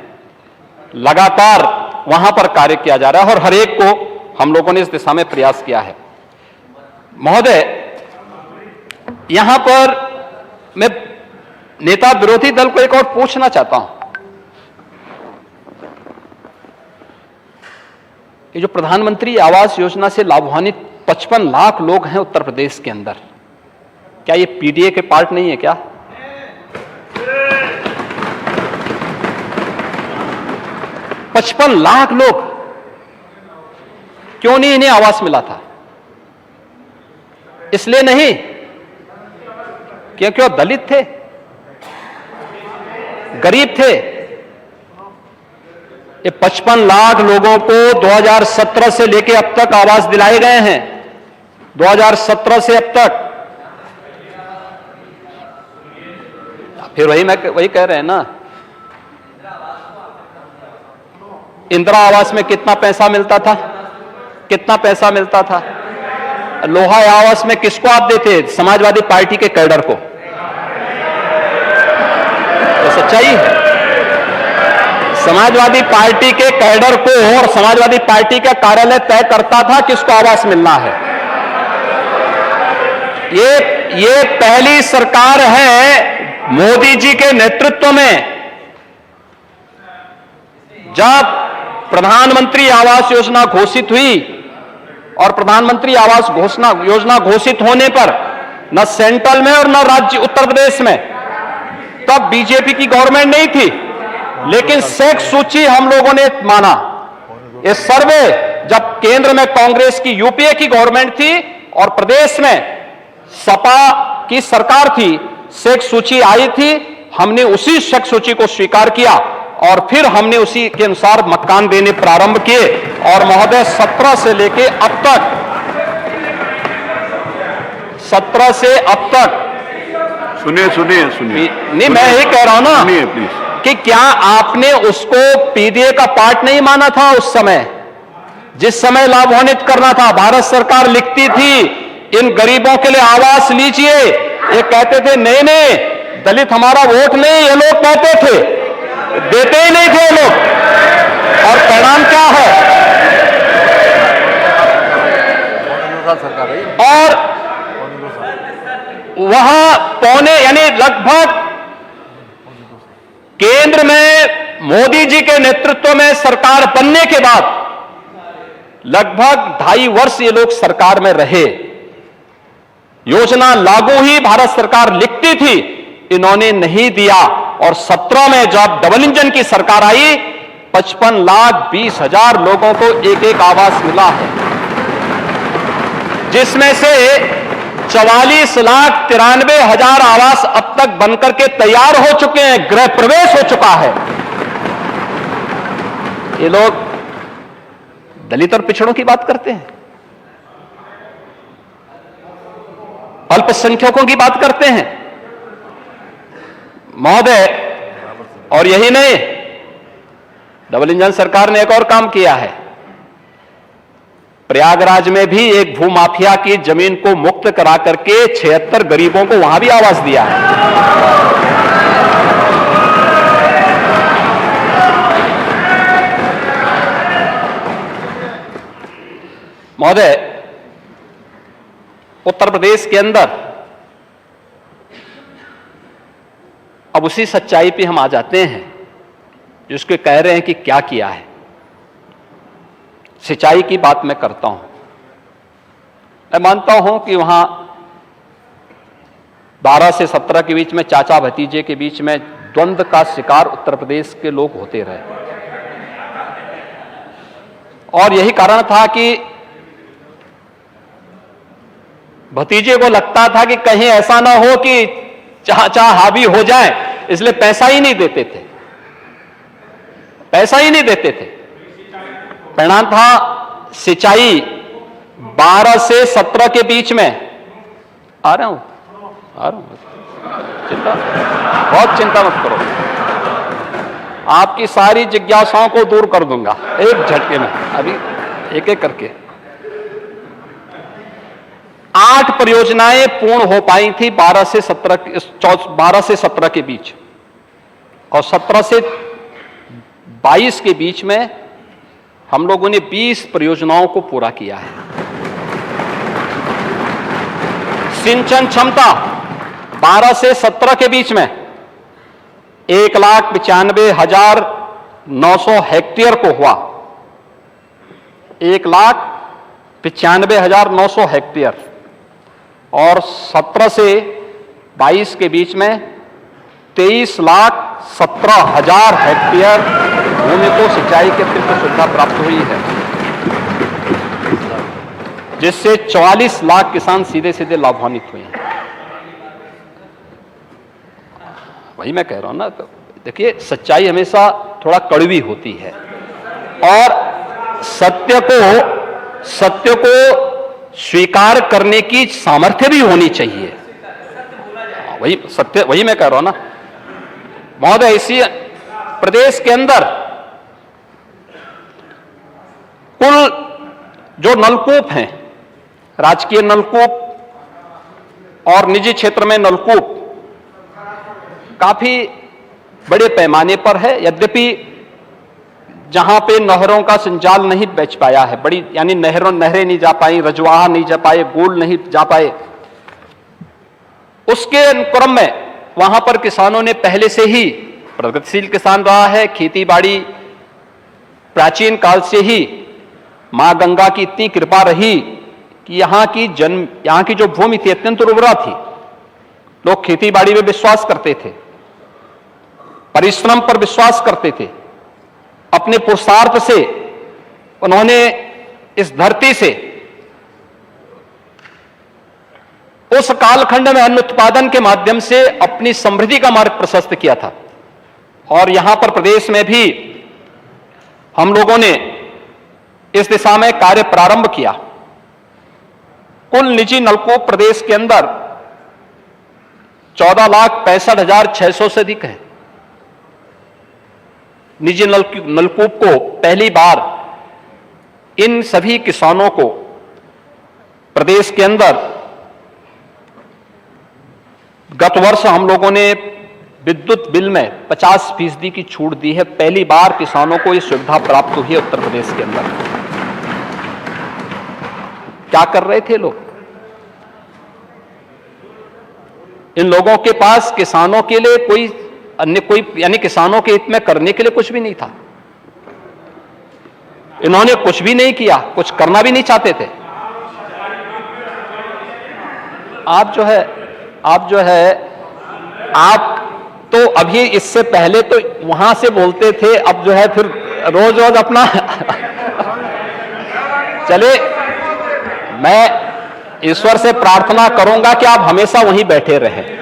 [SPEAKER 2] लगातार वहां पर कार्य किया जा रहा है, और हर एक को हम लोगों ने इस दिशा में प्रयास किया है। महोदय, यहां पर मैं नेता विरोधी दल को एक और पूछना चाहता हूं, ये जो प्रधानमंत्री आवास योजना से लाभान्वित 55 लाख लोग हैं उत्तर प्रदेश के अंदर, क्या ये पीडीए के पार्ट नहीं है? क्या 55 लाख लोग, क्यों नहीं इन्हें आवास मिला था? इसलिए नहीं क्योंकि वो दलित थे, गरीब थे। ये 55 लाख लोगों को 2017 से लेके अब तक आवास दिलाए गए हैं। 2017 से अब तक। फिर वही कह रहे हैं ना, इंदिरा आवास में कितना पैसा मिलता था, कितना पैसा मिलता था? लोहा आवास में किसको आप देते? समाजवादी पार्टी के कैडर को। तो सच्चाई है, समाजवादी पार्टी के कैडर को और समाजवादी पार्टी का कार्यालय तय करता था किसको आवास मिलना है। ये पहली सरकार है मोदी जी के नेतृत्व में जब प्रधानमंत्री आवास योजना घोषित हुई, और प्रधानमंत्री आवास योजना घोषित होने पर न सेंट्रल में और न राज्य उत्तर प्रदेश में तब बीजेपी की गवर्नमेंट नहीं थी, लेकिन सेक्स सूची हम लोगों ने माना। ये सर्वे जब केंद्र में कांग्रेस की यूपीए की गवर्नमेंट थी और प्रदेश में सपा की सरकार थी, सेक्स सूची आई थी, हमने उसी सेक्स सूची को स्वीकार किया और फिर हमने उसी के अनुसार मकान देने प्रारंभ किए। और महोदय 17 से लेके अब तक, 17 से अब तक,
[SPEAKER 3] सुनिए
[SPEAKER 2] नहीं मैं यही कह रहा हूं ना,
[SPEAKER 3] सुनिए प्लीज,
[SPEAKER 2] कि क्या आपने उसको पीडीए का पार्ट नहीं माना था उस समय, जिस समय लाभान्वित करना था? भारत सरकार लिखती थी इन गरीबों के लिए आवास लीजिए, ये कहते थे नहीं नहीं दलित हमारा वोट नहीं, ये लोग कहते थे, देते ही नहीं थे लोग। और परिणाम क्या है? और वहां लगभग केंद्र में मोदी जी के नेतृत्व में सरकार बनने के बाद लगभग 2.5 वर्ष ये लोग सरकार में रहे। योजना लागू ही भारत सरकार लिखती थी, इन्होंने नहीं दिया। और 17 में जब डबल इंजन की सरकार आई, 55,20,000 लोगों को एक एक आवास मिला है, जिसमें से 44,93,000 आवास अब तक बनकर के तैयार हो चुके हैं, गृह प्रवेश हो चुका है। ये लोग दलित और पिछड़ों की बात करते हैं, अल्पसंख्यकों की बात करते हैं महोदय। और यही नहीं, डबल इंजन सरकार ने एक और काम किया है। प्रयागराज में भी एक भूमाफिया की जमीन को मुक्त करा करके 76 गरीबों को वहां भी आवास दिया है। महोदय, उत्तर प्रदेश के अंदर अब उसी सच्चाई पे हम आ जाते हैं जिसको कह रहे हैं कि क्या किया है। सिंचाई की बात मैं करता हूं। मैं मानता हूं कि वहां 12 से 17 के बीच में चाचा भतीजे के बीच में द्वंद्व का शिकार उत्तर प्रदेश के लोग होते रहे, और यही कारण था कि भतीजे को लगता था कि कहीं ऐसा ना हो कि चाचा हावी हो जाए, इसलिए पैसा ही नहीं देते थे, पैसा ही नहीं देते थे। परिणाम था सिंचाई 12 से 17 के बीच में। आ रहा हूं, बहुत चिंता मत करो, आपकी सारी जिज्ञासाओं को दूर कर दूंगा एक झटके में, अभी एक एक करके। 8 परियोजनाएं पूर्ण हो पाई थी 12 से 17 के बीच, और 17 से 22 के बीच में हम लोगों ने 20 परियोजनाओं को पूरा किया है। सिंचन क्षमता 12 से 17 के बीच में 1,95,900 हेक्टेयर को हुआ, 1,95,900 हेक्टेयर, और 17 से 22 के बीच में 23,17,000 हेक्टेयर भूमि को सिंचाई के अतिरिक्त सुविधा प्राप्त हुई है, जिससे 44 लाख किसान सीधे सीधे लाभान्वित हुए हैं। वही मैं कह रहा हूं ना, तो देखिए सच्चाई हमेशा थोड़ा कड़वी होती है और सत्य को स्वीकार करने की सामर्थ्य भी होनी चाहिए। वही मैं कह रहा हूं ना महोदय। इसी प्रदेश के अंदर कुल जो नलकूप हैं, राजकीय नलकूप और निजी क्षेत्र में नलकूप, काफी बड़े पैमाने पर है। यद्यपि जहां पे नहरों का संजाल नहीं बच पाया है, बड़ी यानी नहरें नहीं जा पाई, रजवाहा नहीं जा पाए, गोल नहीं जा पाए, उसके क्रम में वहां पर किसानों ने पहले से ही, प्रगतिशील किसान रहा है, खेती बाड़ी प्राचीन काल से ही मां गंगा की इतनी कृपा रही कि यहां की जो भूमि थी अत्यंत उर्वरा थी। लोग खेती बाड़ी में विश्वास करते थे, परिश्रम पर विश्वास करते थे। अपने पुरुषार्थ से उन्होंने इस धरती से उस कालखंड में अन्न उत्पादन के माध्यम से अपनी समृद्धि का मार्ग प्रशस्त किया था। और यहां पर प्रदेश में भी हम लोगों ने इस दिशा में कार्य प्रारंभ किया। कुल निजी नलकूप प्रदेश के अंदर 14,65,600 से अधिक है। निजी नलकूप को पहली बार इन सभी किसानों को प्रदेश के अंदर गत वर्ष हम लोगों ने विद्युत बिल में 50% की छूट दी है। पहली बार किसानों को यह सुविधा प्राप्त हुई है उत्तर प्रदेश के अंदर। क्या कर रहे थे लोग? इन लोगों के पास किसानों के लिए कोई यानी किसानों के हित में करने के लिए कुछ भी नहीं था। इन्होंने कुछ भी नहीं किया, कुछ करना भी नहीं चाहते थे। आप तो अभी इससे पहले तो वहां से बोलते थे, अब जो है फिर रोज रोज अपना चले। मैं ईश्वर से प्रार्थना करूंगा कि आप हमेशा वहीं बैठे रहें।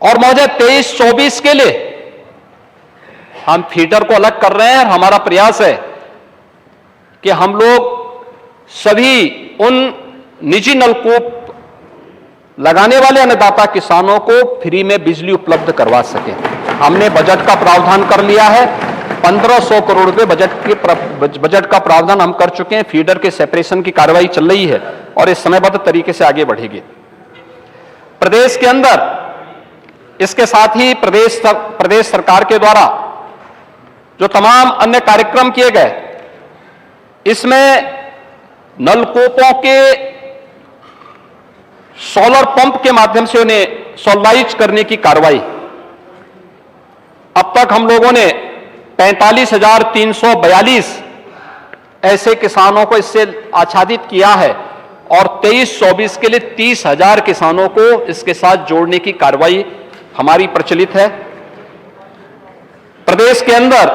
[SPEAKER 2] और महोदय 23-24 के लिए हम फीडर को अलग कर रहे हैं और हमारा प्रयास है कि हम लोग सभी उन निजी नलकूप लगाने वाले अन्नदाता किसानों को फ्री में बिजली उपलब्ध करवा सके। हमने बजट का प्रावधान कर लिया है। 1500 करोड़ रुपए बजट का प्रावधान हम कर चुके हैं। फीडर के सेपरेशन की कार्रवाई चल रही है और इस समयबद्ध तरीके से आगे बढ़ेगी। प्रदेश के अंदर इसके साथ ही प्रदेश सरकार के द्वारा जो तमाम अन्य कार्यक्रम किए गए, इसमें नलकूपों के सोलर पंप के माध्यम से उन्हें सोलराइज करने की कार्रवाई, अब तक हम लोगों ने 45,342 ऐसे किसानों को इससे आच्छादित किया है और 23-24 के लिए 30,000 किसानों को इसके साथ जोड़ने की कार्रवाई हमारी प्रचलित है। प्रदेश के अंदर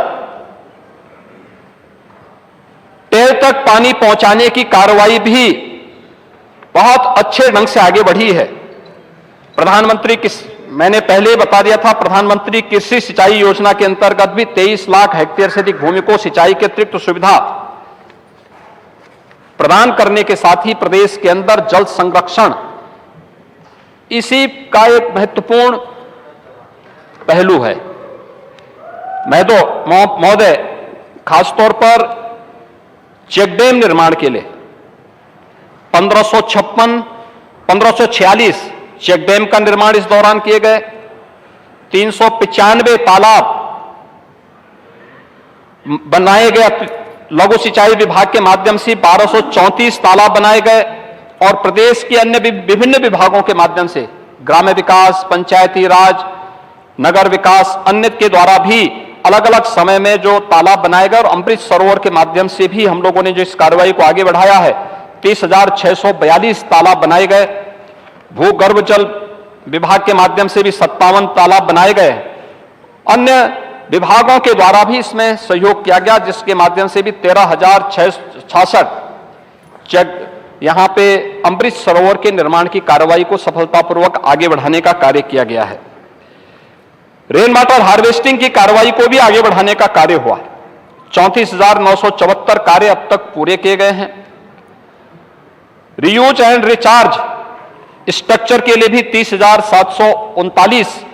[SPEAKER 2] टेल तक पानी पहुंचाने की कार्रवाई भी बहुत अच्छे ढंग से आगे बढ़ी है। मैंने पहले बता दिया था, प्रधानमंत्री कृषि सिंचाई योजना के अंतर्गत भी 23 लाख हेक्टेयर से अधिक भूमि को सिंचाई के अतिरिक्त सुविधा प्रदान करने के साथ ही प्रदेश के अंदर जल संरक्षण इसी का एक महत्वपूर्ण पहलू है। मैं तो महोदय खासतौर पर चेक डैम निर्माण के लिए 1546 चेक डैम का निर्माण इस दौरान किए गए। 395 तालाब बनाए गए। लघु सिंचाई विभाग के माध्यम से 1234 तालाब बनाए गए और प्रदेश के अन्य विभिन्न विभागों के माध्यम से ग्राम्य विकास, पंचायती राज, नगर विकास, अन्य के द्वारा भी अलग अलग समय में जो तालाब बनाए गए और अमृत सरोवर के माध्यम से भी हम लोगों ने जो इस कार्रवाई को आगे बढ़ाया है, 30,642 तालाब बनाए गए। भूगर्भ जल विभाग के माध्यम से भी 57 तालाब बनाए गए। अन्य विभागों के द्वारा भी इसमें सहयोग किया गया, जिसके माध्यम से भी 13,066 यहां पे अमृत सरोवर के निर्माण की कार्रवाई को सफलतापूर्वक आगे बढ़ाने का कार्य किया गया है। रेन वाटर हार्वेस्टिंग की कार्रवाई को भी आगे बढ़ाने का कार्य हुआ। 34,974 कार्य अब तक पूरे किए गए हैं। रीयूज एंड रिचार्ज स्ट्रक्चर के लिए भी 30,739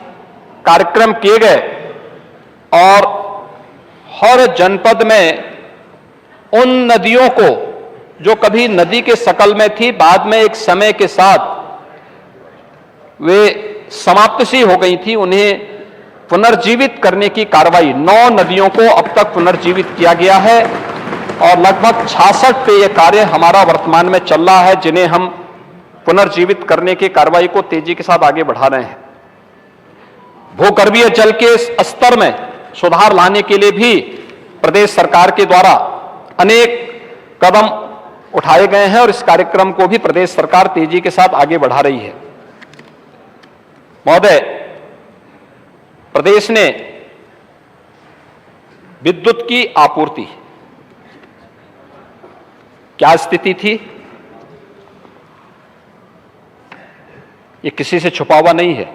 [SPEAKER 2] कार्यक्रम किए गए और हर जनपद में उन नदियों को जो कभी नदी के शकल में थी, बाद में एक समय के साथ वे समाप्त सी हो गई थी, उन्हें पुनर्जीवित करने की कार्रवाई 9 नदियों को अब तक पुनर्जीवित किया गया है और लगभग 66 पे यह कार्य हमारा वर्तमान में चल रहा है, जिन्हें हम पुनर्जीवित करने की कार्रवाई को तेजी के साथ आगे बढ़ा रहे हैं। भूगर्भीय जल के स्तर में सुधार लाने के लिए भी प्रदेश सरकार के द्वारा अनेक कदम उठाए गए हैं और इस कार्यक्रम को भी प्रदेश सरकार तेजी के साथ आगे बढ़ा रही है। महोदय, प्रदेश ने विद्युत की आपूर्ति क्या स्थिति थी, ये किसी से छुपा हुआ नहीं है।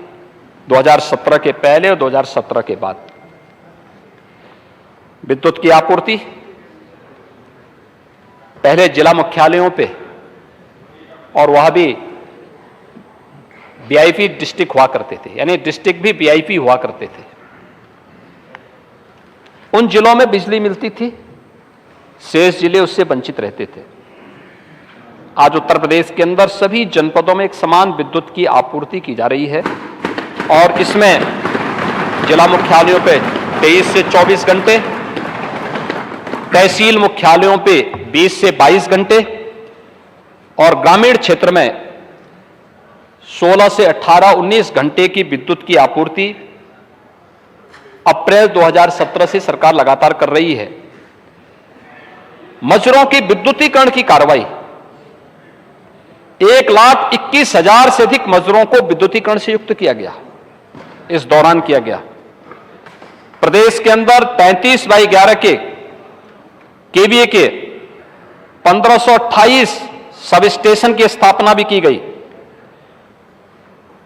[SPEAKER 2] 2017 के पहले और 2017 के बाद विद्युत की आपूर्ति पहले जिला मुख्यालयों पे और वह भी वीआईपी डिस्ट्रिक्ट हुआ करते थे, यानी डिस्ट्रिक्ट भी वीआईपी हुआ करते थे। उन जिलों में बिजली मिलती थी, शेष जिले उससे वंचित रहते थे। आज उत्तर प्रदेश के अंदर सभी जनपदों में एक समान विद्युत की आपूर्ति की जा रही है और इसमें जिला मुख्यालयों पे 23 से 24 घंटे, तहसील मुख्यालयों पे 20 से 22 घंटे और ग्रामीण क्षेत्र में 16 से 18, 19 घंटे की विद्युत की आपूर्ति अप्रैल 2017 से सरकार लगातार कर रही है। मजरों की विद्युतीकरण की कार्रवाई 1,21,000 से अधिक मजरों को विद्युतीकरण से युक्त किया गया, इस दौरान किया गया। प्रदेश के अंदर 35/11 के केवीए के 1528 सब स्टेशन की स्थापना भी की गई।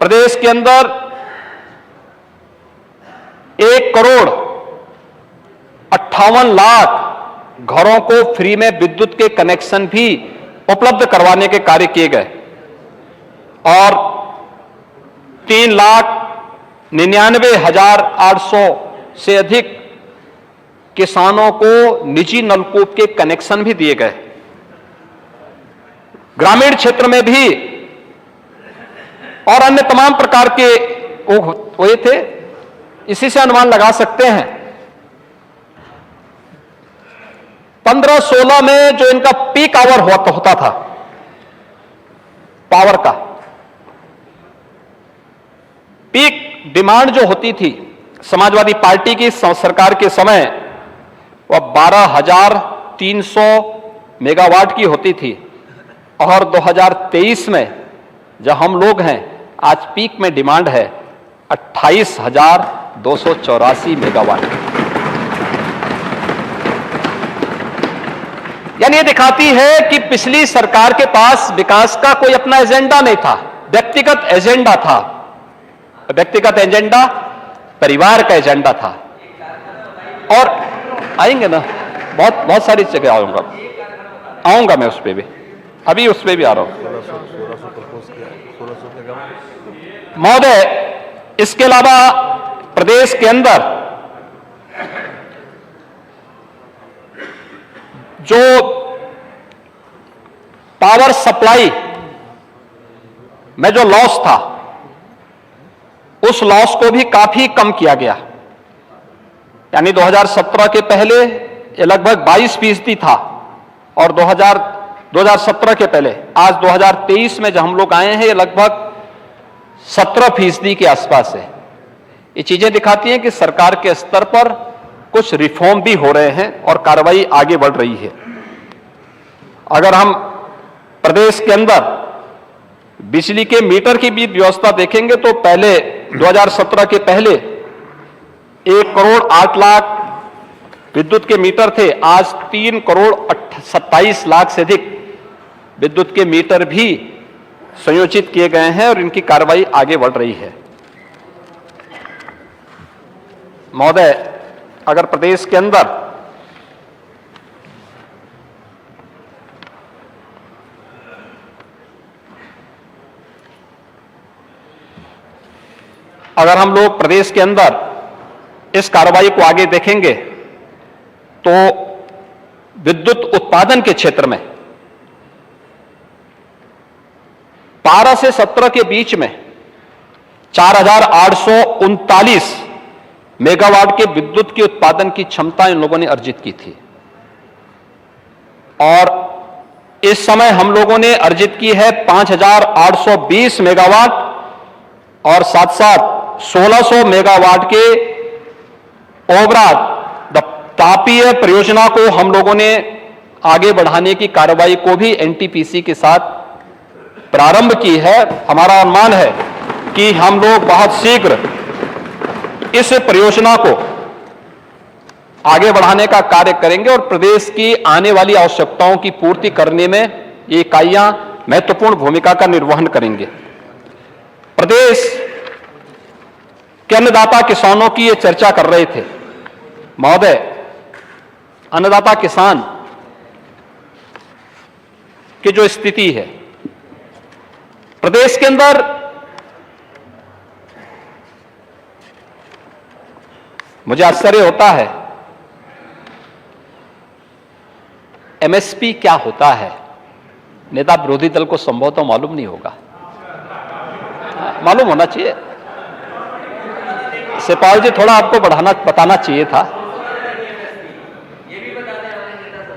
[SPEAKER 2] प्रदेश के अंदर 1,58,00,000 घरों को फ्री में विद्युत के कनेक्शन भी उपलब्ध करवाने के कार्य किए गए और 3,99,800 से अधिक किसानों को निजी नलकूप के कनेक्शन भी दिए गए। ग्रामीण क्षेत्र में भी और अन्य तमाम प्रकार के हुए थे। इसी से अनुमान लगा सकते हैं 15-16 में जो इनका पीक आवर होता था पावर का, पीक डिमांड जो होती थी समाजवादी पार्टी की सरकार के समय, वह 12,300 मेगावाट की होती थी और 2023 में जब हम लोग हैं, आज पीक में डिमांड है 28,284 मेगावाट। यानी ये दिखाती है कि पिछली सरकार के पास विकास का कोई अपना एजेंडा नहीं था, व्यक्तिगत एजेंडा था। व्यक्तिगत एजेंडा परिवार का एजेंडा था। और आएंगे ना, बहुत सारी जगह आऊंगा मैं उस पर भी, अभी उस पर भी आ रहा हूं। महोदय, इसके अलावा प्रदेश के अंदर जो पावर सप्लाई में जो लॉस था, उस लॉस को भी काफी कम किया गया। यानी 2017 के पहले ये लगभग 22% था और 2017 के पहले आज 2023 में जब हम लोग आए हैं, ये लगभग 17% के आसपास है। ये चीजें दिखाती हैं कि सरकार के स्तर पर कुछ रिफॉर्म भी हो रहे हैं और कार्रवाई आगे बढ़ रही है। अगर हम प्रदेश के अंदर बिजली के मीटर की भी व्यवस्था देखेंगे तो पहले 2017 के पहले 1,08,00,000 विद्युत के मीटर थे, आज 3,27,00,000 से अधिक विद्युत के मीटर भी संयोजित किए गए हैं और इनकी कार्रवाई आगे बढ़ रही है। महोदय, अगर प्रदेश के अंदर हम लोग प्रदेश के अंदर इस कार्रवाई को आगे देखेंगे तो विद्युत उत्पादन के क्षेत्र में 12 से 17 के बीच में 4,839 मेगावाट के विद्युत के उत्पादन की क्षमता इन लोगों ने अर्जित की थी और इस समय हम लोगों ने अर्जित की है 5,820 मेगावाट और साथ साथ 1,600 मेगावाट के ओवरऑल तापीय परियोजना को हम लोगों ने आगे बढ़ाने की कार्रवाई को भी एनटीपीसी के साथ प्रारंभ की है। हमारा अनुमान है कि हम लोग बहुत शीघ्र इस परियोजना को आगे बढ़ाने का कार्य करेंगे और प्रदेश की आने वाली आवश्यकताओं की पूर्ति करने में ये इकाइयां महत्वपूर्ण भूमिका का निर्वहन करेंगे। प्रदेश के अन्नदाता किसानों की ये चर्चा कर रहे थे। महोदय, अन्नदाता किसान की जो स्थिति है प्रदेश के अंदर, मुझे आश्चर्य होता है एमएसपी क्या होता है। नेता विरोधी दल को संभवतः मालूम नहीं होगा, मालूम होना चाहिए। शिवपाल जी, थोड़ा आपको बताना चाहिए था।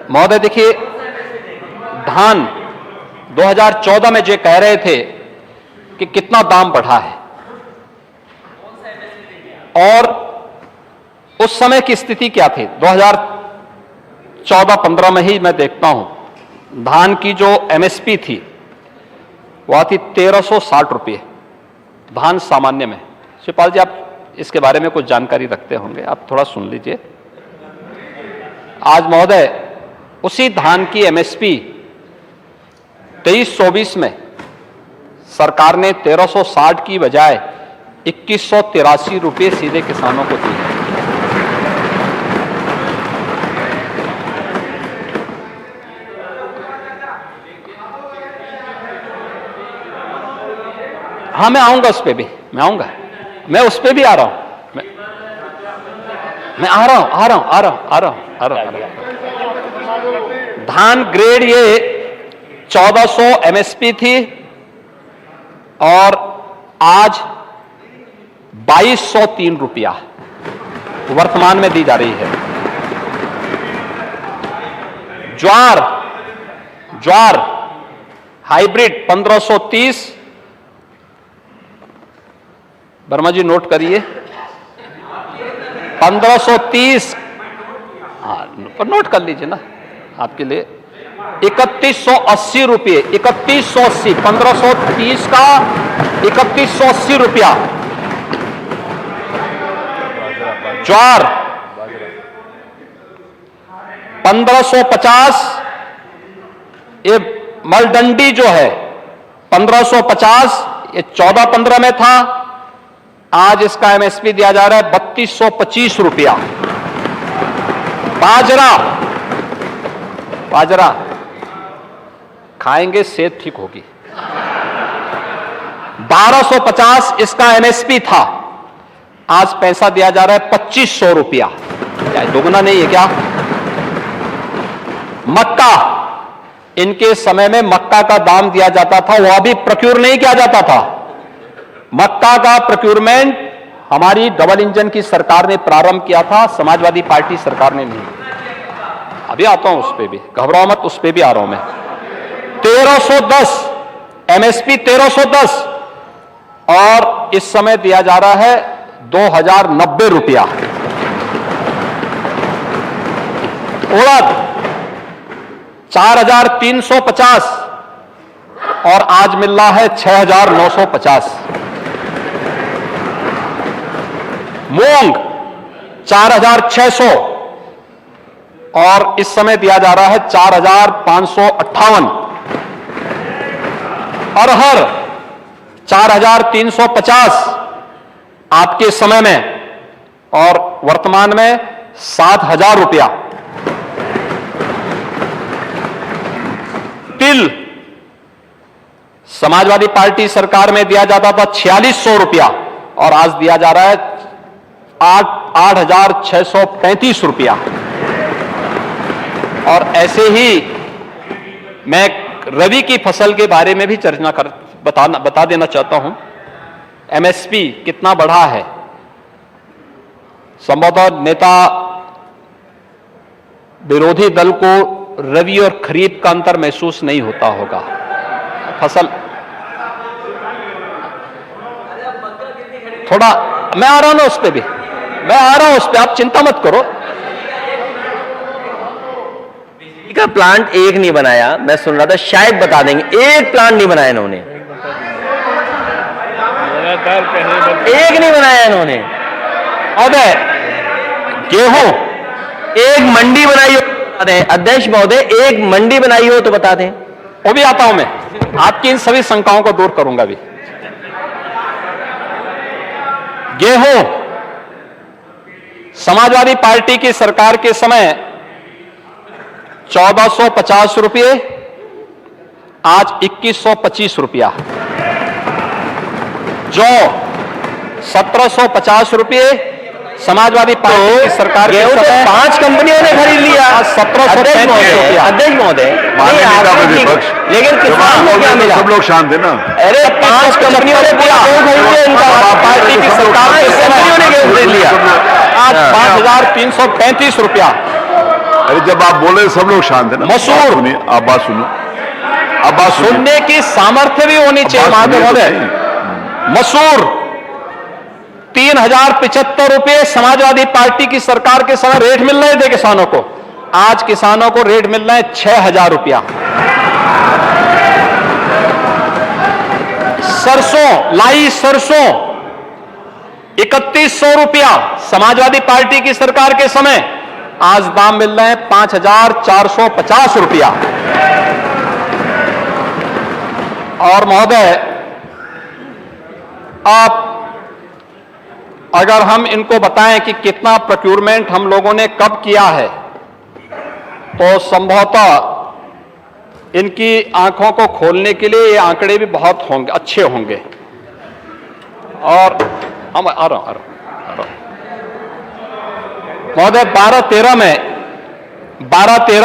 [SPEAKER 2] महोदय देखिए, धान 2014 में जो कह रहे थे कि कितना दाम बढ़ा है और उस समय की स्थिति क्या थी 2014-15 में ही मैं देखता हूं धान की जो एमएसपी थी वह थी 1360 रुपये धान सामान्य में। शिवपाल जी, आप इसके बारे में कुछ जानकारी रखते होंगे, आप थोड़ा सुन लीजिए। आज महोदय उसी धान की एमएसपी 23-24 में सरकार ने 1360 की बजाय 2183 रुपये सीधे किसानों को दी है। हाँ, मैं आऊंगा उस पे भी, मैं आऊंगा, मैं उस पे भी आ रहा हूं, मैं आ रहा हूं। धान ग्रेड ये 1400 एमएसपी थी और आज 2203 रुपया वर्तमान में दी जा रही है। ज्वार हाइब्रिड 1530, वर्मा जी नोट करिए, 1530, हाँ पर नोट कर लीजिए ना आपके लिए, 3180 रुपये, 3180, 1530 का 3180 रुपया। ज्वार 1550, ये मलडंडी जो है 1550, ये 14-15 में था, आज इसका एमएसपी दिया जा रहा है 3225 रुपया। बाजरा खाएंगे सेहत ठीक होगी, 1250 इसका एमएसपी था, आज पैसा दिया जा रहा है 2500 रुपया। क्या दोगुना नहीं है क्या? मक्का, इनके समय में मक्का का दाम दिया जाता था, वह भी प्रोक्योर नहीं किया जाता था। मक्का का प्रोक्योरमेंट हमारी डबल इंजन की सरकार ने प्रारंभ किया था, समाजवादी पार्टी सरकार ने नहीं। अभी आता हूं उस पे भी, घबराओ मत, उस पे भी आ रहा हूं मैं। 1310 एमएसपी 1310 और इस समय दिया जा रहा है 2090 रुपया। उड़द 4350 और आज मिल रहा है 6950। मूंग 4600 और इस समय दिया जा रहा है 4558। अरहर 4,350 आपके समय में, और वर्तमान में 7,000 रुपया। तिल समाजवादी पार्टी सरकार में दिया जाता था 4,600 रुपया, और आज दिया जा रहा है 8,635 रुपया। और ऐसे ही मैं रबी की फसल के बारे में भी बता देना चाहता हूं। एमएसपी कितना बढ़ा है, संभवतः नेता विरोधी दल को रबी और खरीफ का अंतर महसूस नहीं होता होगा। फसल थोड़ा, मैं आ रहा हूं ना उस पे भी, मैं आ रहा हूं उस पे, आप चिंता मत करो।
[SPEAKER 4] का प्लांट एक नहीं बनाया, मैं सुन रहा था शायद बता देंगे, एक प्लांट नहीं बनाया इन्होंने, एक नहीं बनाया इन्होंने।
[SPEAKER 2] अब गेहूं
[SPEAKER 4] एक मंडी बनाई हो तो बता दें, अध्यक्ष महोदय, एक मंडी बनाई हो तो बता दें।
[SPEAKER 2] वो भी आता हूं मैं, आपकी इन सभी शंकाओं को दूर करूंगा भी। गेहूं समाजवादी पार्टी की सरकार के समय 1,450 रुपये, आज 2,125 रुपया। जौ 1,750 रुपये, समाजवादी पार्टी की सरकार के समय
[SPEAKER 4] 5 कंपनियों ने खरीद लिया।
[SPEAKER 2] 1,735 रुपया।
[SPEAKER 4] अध्यक्ष महोदय, लेकिन किसान को क्या मिला?
[SPEAKER 3] सब लोग शांत है ना।
[SPEAKER 4] अरे 5 कंपनियों ने पूरा गेहूं खरीद लिया, इनका
[SPEAKER 2] पार्टी की सरकार के
[SPEAKER 4] कंपनियों ने गेहूं खरीद लिया।
[SPEAKER 2] आज 5,335 रुपया।
[SPEAKER 3] अरे जब आप बोले सब लोग शांत है ना।
[SPEAKER 2] मसूर,
[SPEAKER 3] सुनिए, आप बात सुनो, आप बात सुनिए।
[SPEAKER 2] सुनने की सामर्थ्य भी होनी चाहिए महोदय। मसूर 3,075 रुपये समाजवादी पार्टी की सरकार के समय रेट मिल रहे थे किसानों को, आज किसानों को रेट मिल रहा है 6,000 रुपया। सरसों, लाई सरसों 3,100 रुपया समाजवादी पार्टी की सरकार के समय, आज दाम मिल रहे हैं 5,450 रुपया। और महोदय, आप अगर हम इनको बताएं कि कितना प्रोक्यूरमेंट हम लोगों ने कब किया है, तो संभवतः इनकी आंखों को खोलने के लिए ये आंकड़े भी बहुत होंगे, अच्छे होंगे। और हम आ रहा हूं महोदय, 12-13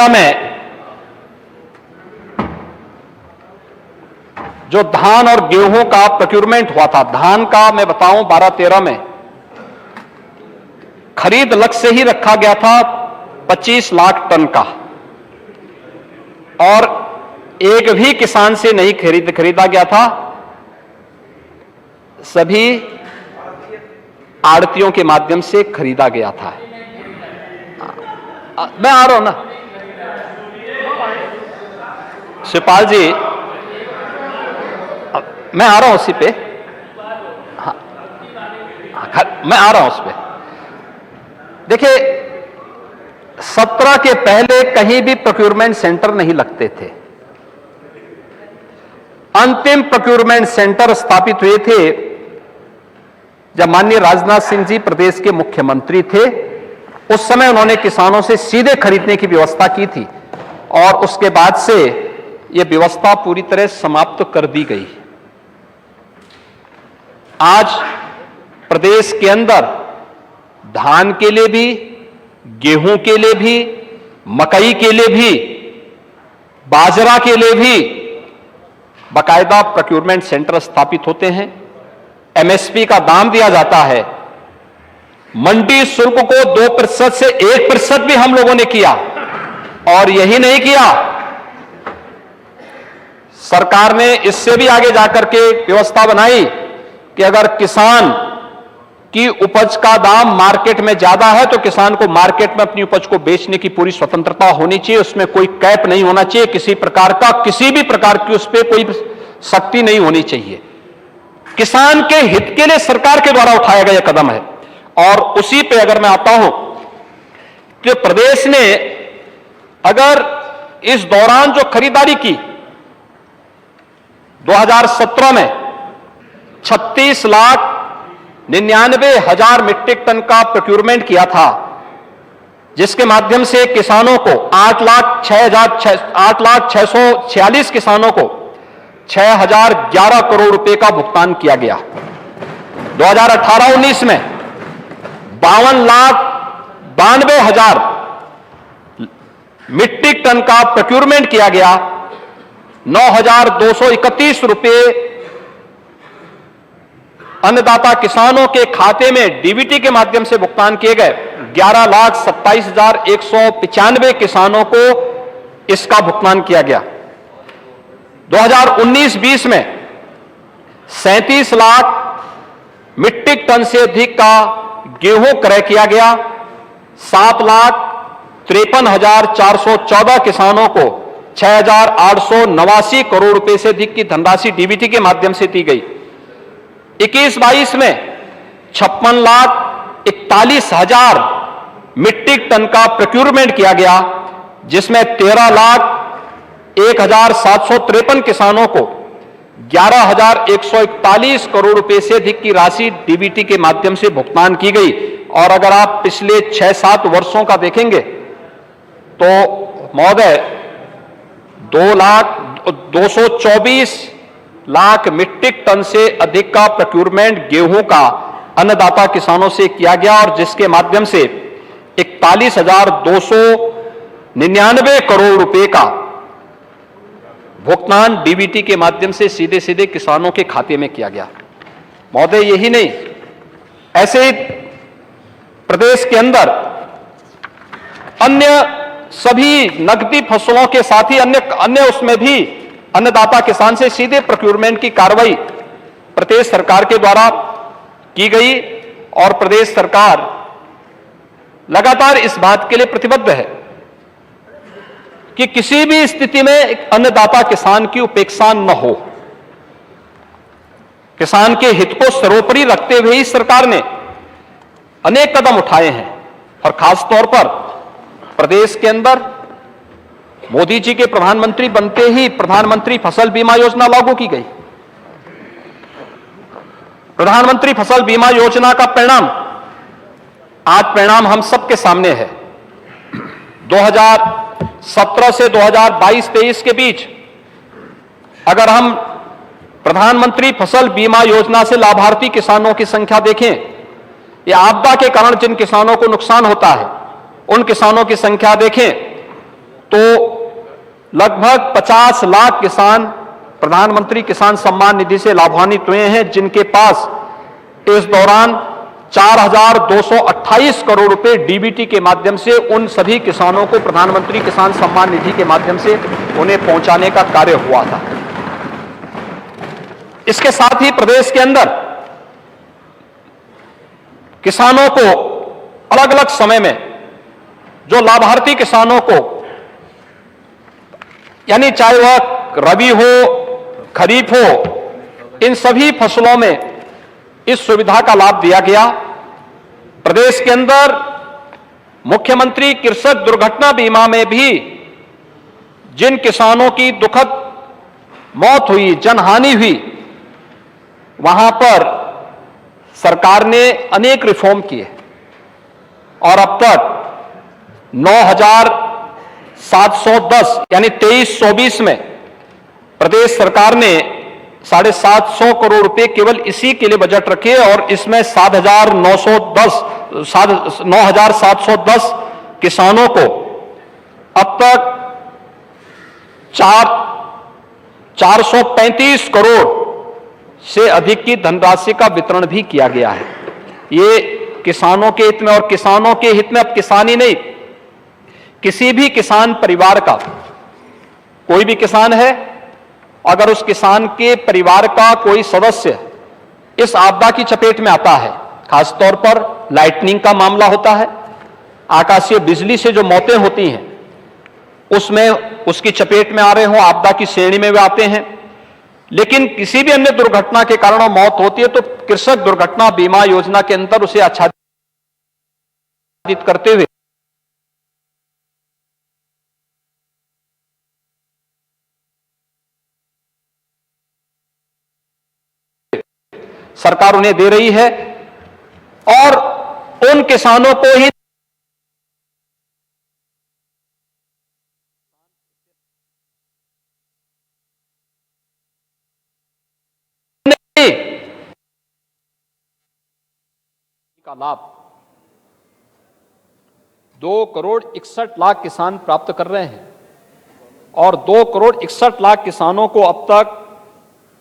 [SPEAKER 2] में जो धान और गेहूं का प्रोक्यूरमेंट हुआ था, धान का मैं बताऊं 12-13 में खरीद लक्ष्य ही रखा गया था 25 लाख टन का, और एक भी किसान से नहीं खरीदा गया था, सभी आड़तियों के माध्यम से खरीदा गया था। मैं आ रहा हूं ना शिवपाल जी, मैं आ रहा हूं उसी पे। हाँ, मैं आ रहा हूं उस पे। देखिए, 17 के पहले कहीं भी प्रोक्यूरमेंट सेंटर नहीं लगते थे। अंतिम प्रोक्यूरमेंट सेंटर स्थापित हुए थे जब माननीय राजनाथ सिंह जी प्रदेश के मुख्यमंत्री थे। उस समय उन्होंने किसानों से सीधे खरीदने की व्यवस्था की थी, और उसके बाद से यह व्यवस्था पूरी तरह समाप्त कर दी गई। आज प्रदेश के अंदर धान के लिए भी, गेहूं के लिए भी, मकई के लिए भी, बाजरा के लिए भी बाकायदा प्रोक्यूरमेंट सेंटर स्थापित होते हैं। एमएसपी का दाम दिया जाता है। मंडी शुल्क को 2% से 1% भी हम लोगों ने किया, और यही नहीं किया, सरकार ने इससे भी आगे जाकर के व्यवस्था बनाई कि अगर किसान की उपज का दाम मार्केट में ज्यादा है तो किसान को मार्केट में अपनी उपज को बेचने की पूरी स्वतंत्रता होनी चाहिए। उसमें कोई कैप नहीं होना चाहिए, किसी प्रकार का, किसी भी प्रकार की उस पर कोई सख्ती नहीं होनी चाहिए। किसान के हित के लिए सरकार के द्वारा उठाया गया कदम है। और उसी पे अगर मैं आता हूं कि प्रदेश ने अगर इस दौरान जो खरीदारी की, 2017 में 36,99,000 मीट्रिक टन का प्रोक्यूरमेंट किया था, जिसके माध्यम से किसानों को 8,06,46 किसानों को 6,011 करोड़ रुपए का भुगतान किया गया। 2018-19 में 52,92,000 मीट्रिक टन का प्रोक्यूरमेंट किया गया। 9,231 रुपए अन्नदाता किसानों के खाते में डीबीटी के माध्यम से भुगतान किए गए। 11,27,195 किसानों को इसका भुगतान किया गया। 2019-20 में 37 लाख मीट्रिक टन से अधिक का गेहूं क्रय किया गया। 7,53,414 किसानों को 6,889 करोड़ रुपए से अधिक की धनराशि डीबीटी के माध्यम से दी गई। 21-22 में 56,41,000 मीट्रिक टन का प्रोक्यूरमेंट किया गया, जिसमें 13,01,753 किसानों को 11,141 करोड़ रुपए से अधिक की राशि डीबीटी के माध्यम से भुगतान की गई। और अगर आप पिछले 6-7 वर्षों का देखेंगे तो महोदय 224 लाख मीट्रिक टन से अधिक का प्रोक्यूरमेंट गेहूं का अन्नदाता किसानों से किया गया, और जिसके माध्यम से 41,299 करोड़ रुपए का भुगतान डीबीटी के माध्यम से सीधे सीधे किसानों के खाते में किया गया। महोदय यही नहीं, ऐसे ही प्रदेश के अंदर अन्य सभी नकदी फसलों के साथ ही अन्य उसमें भी अन्नदाता किसान से सीधे प्रोक्यूरमेंट की कार्रवाई प्रदेश सरकार के द्वारा की गई, और प्रदेश सरकार लगातार इस बात के लिए प्रतिबद्ध है कि किसी भी स्थिति में एक अन्नदाता किसान की उपेक्षा न हो। किसान के हित को सर्वोपरि रखते हुए ही सरकार ने अनेक कदम उठाए हैं, और खासतौर पर प्रदेश के अंदर मोदी जी के प्रधानमंत्री बनते ही प्रधानमंत्री फसल बीमा योजना लागू की गई। प्रधानमंत्री फसल बीमा योजना का परिणाम हम सबके सामने है। 2017 से 2022-23 के बीच अगर हम प्रधानमंत्री फसल बीमा योजना से लाभार्थी किसानों की संख्या देखें, या आपदा के कारण जिन किसानों को नुकसान होता है उन किसानों की संख्या देखें, तो लगभग 50 लाख किसान प्रधानमंत्री किसान सम्मान निधि से लाभान्वित हुए हैं, जिनके पास इस दौरान 4,228 करोड़ रुपए डीबीटी के माध्यम से उन सभी किसानों को प्रधानमंत्री किसान सम्मान निधि के माध्यम से उन्हें पहुंचाने का कार्य हुआ था। इसके साथ ही प्रदेश के अंदर किसानों को अलग अलग समय में जो लाभार्थी किसानों को, यानी चाहे वह रबी हो खरीफ हो, इन सभी फसलों में इस सुविधा का लाभ दिया गया। प्रदेश के अंदर मुख्यमंत्री कृषक दुर्घटना बीमा में भी जिन किसानों की दुखद मौत हुई, जनहानि हुई, वहां पर सरकार ने अनेक रिफॉर्म किए, और अब तक 9,710 यानी 23-24 में प्रदेश सरकार ने 750 करोड़ रुपए केवल इसी के लिए बजट रखे, और इसमें 9,710 किसानों को अब तक 435 करोड़ से अधिक की धनराशि का वितरण भी किया गया है। ये किसानों के हित में, और किसानों के हित में अब किसान ही नहीं, किसी भी किसान परिवार का, कोई भी किसान है, अगर उस किसान के परिवार का कोई सदस्य इस आपदा की चपेट में आता है, खासतौर पर लाइटनिंग का मामला होता है, आकाशीय बिजली से जो मौतें होती हैं उसमें उसकी चपेट में आ रहे हो, आपदा की श्रेणी में वे आते हैं, लेकिन किसी भी अन्य दुर्घटना के कारण मौत होती है, तो कृषक दुर्घटना बीमा योजना के अंदर उसे आच्छादित करते हुए सरकार उन्हें दे रही है और उन किसानों को ही का लाभ 2,61,00,000 किसान प्राप्त कर रहे हैं और 2,61,00,000 किसानों को अब तक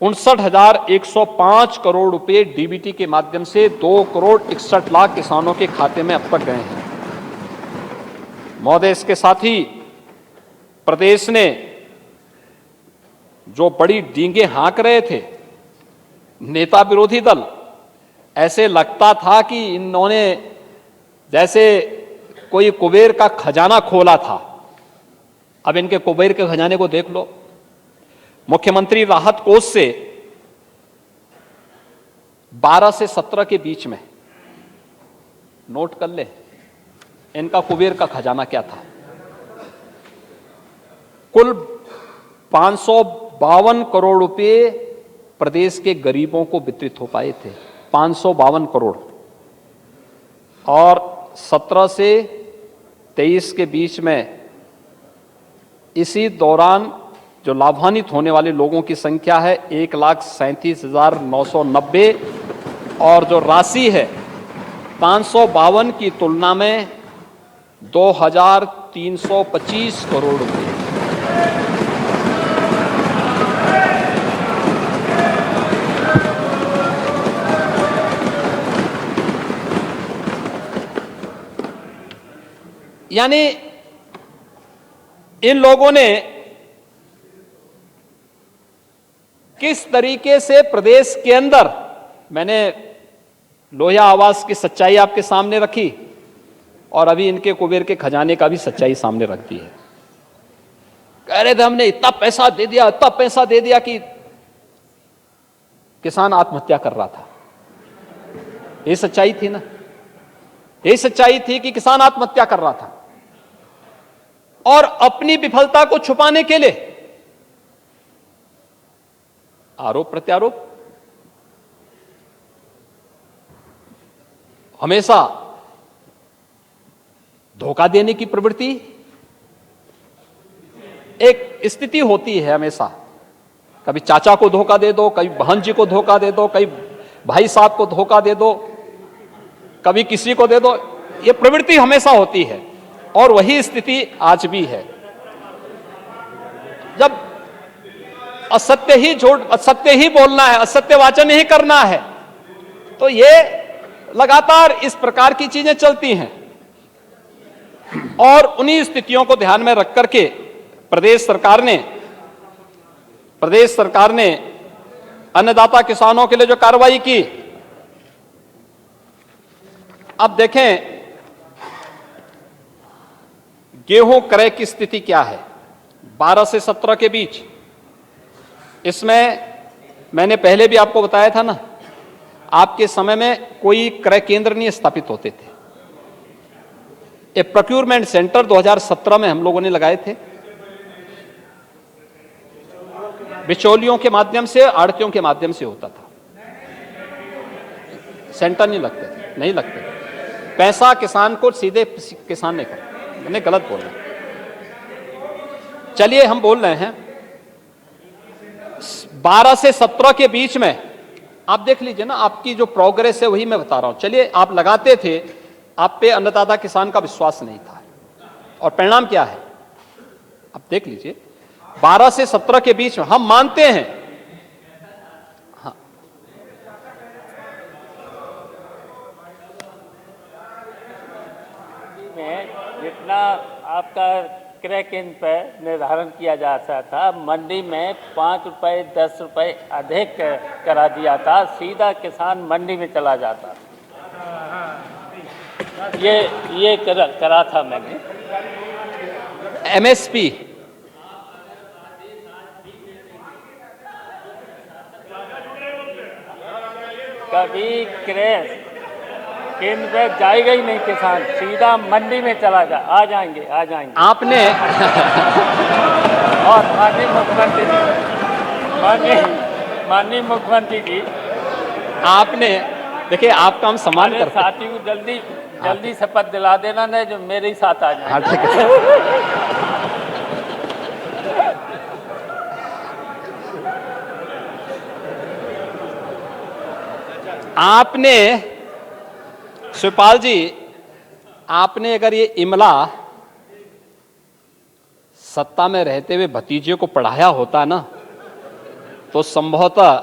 [SPEAKER 2] 59,105 करोड़ रुपए डीबीटी के माध्यम से 2,61,00,000 किसानों के खाते में अब तक गए हैं। महोदय, इसके साथ ही प्रदेश ने जो बड़ी डींगे हाँक रहे थे नेता विरोधी दल, ऐसे लगता था कि इन्होंने जैसे कोई कुबेर का खजाना खोला था। अब इनके कुबेर के खजाने को देख लो। मुख्यमंत्री राहत कोष से 12 से 17 के बीच में नोट कर ले इनका कुबेर का खजाना क्या था। कुल 552 करोड़ रुपए प्रदेश के गरीबों को वितरित हो पाए थे, 552 करोड़। और 17 से 23 के बीच में इसी दौरान जो लाभान्वित होने वाले लोगों की संख्या है 1,37,990 और जो राशि है 552 की तुलना में 2,325 करोड़ रुपए। यानी इन लोगों ने किस तरीके से प्रदेश के अंदर, मैंने लोहिया आवास की सच्चाई आपके सामने रखी और अभी इनके कुबेर के खजाने का भी सच्चाई सामने रख दी है। कह रहे थे हमने इतना पैसा दे दिया, इतना पैसा दे दिया कि किसान आत्महत्या कर रहा था। ये सच्चाई थी ना, ये सच्चाई थी कि किसान आत्महत्या कर रहा था और अपनी विफलता को छुपाने के लिए आरोप प्रत्यारोप, हमेशा धोखा देने की प्रवृत्ति एक स्थिति होती है हमेशा। कभी चाचा को धोखा दे दो, कभी बहन जी को धोखा दे दो, कभी भाई साहब को धोखा दे दो, कभी किसी को दे दो। ये प्रवृत्ति हमेशा होती है और वही स्थिति आज भी है। जब असत्य ही असत्य ही बोलना है, असत्य वाचन ही करना है, तो ये लगातार इस प्रकार की चीजें चलती हैं। और उन्हीं स्थितियों को ध्यान में रख करके प्रदेश सरकार ने अन्नदाता किसानों के लिए जो कार्रवाई की, अब देखें गेहूं क्रय की स्थिति क्या है 12 से 17 के बीच। इसमें मैंने पहले भी आपको बताया था ना, आपके समय में कोई क्रय केंद्र नहीं स्थापित होते थे। एक प्रोक्यूरमेंट सेंटर 2017 में हम लोगों ने लगाए थे, बिचौलियों के माध्यम से, आड़तियों के माध्यम से होता था। सेंटर नहीं लगते थे, नहीं लगते थे। पैसा किसान को सीधे किसान ने कर, मैंने गलत बोला। चलिए हम बोल रहे हैं 12 से 17 के बीच में आप देख लीजिए ना, आपकी जो प्रोग्रेस है वही मैं बता रहा हूं। चलिए आप लगाते थे, आप पे अन्नदाता किसान का विश्वास नहीं था और परिणाम क्या है आप देख लीजिए। 12 से 17 के बीच में हम मानते हैं, हाँ,
[SPEAKER 5] में जितना आपका क्रय केंद्र पर निर्धारण किया जाता था, मंडी में 5 रुपए 10 रुपए अधिक करा दिया था, सीधा किसान मंडी में चला जाता। ये करा था मैंने।
[SPEAKER 2] एमएसपी
[SPEAKER 5] कभी क्रय केंद्र पे जाएगा ही नहीं किसान, सीधा मंडी में चला जा। आ जाएंगे
[SPEAKER 2] आपने
[SPEAKER 5] और माननीय मुख्यमंत्री जी
[SPEAKER 2] आपने देखिए, आपका हम सम्मान
[SPEAKER 5] हमारे
[SPEAKER 2] करते हैं।
[SPEAKER 5] साथी को जल्दी जल्दी शपथ दिला देना ना, जो मेरे ही साथ आ जाए।
[SPEAKER 2] हाँ, ठीक है। आपने, शिवपाल जी, आपने अगर ये इमला सत्ता में रहते हुए भतीजे को पढ़ाया होता ना, तो संभवतः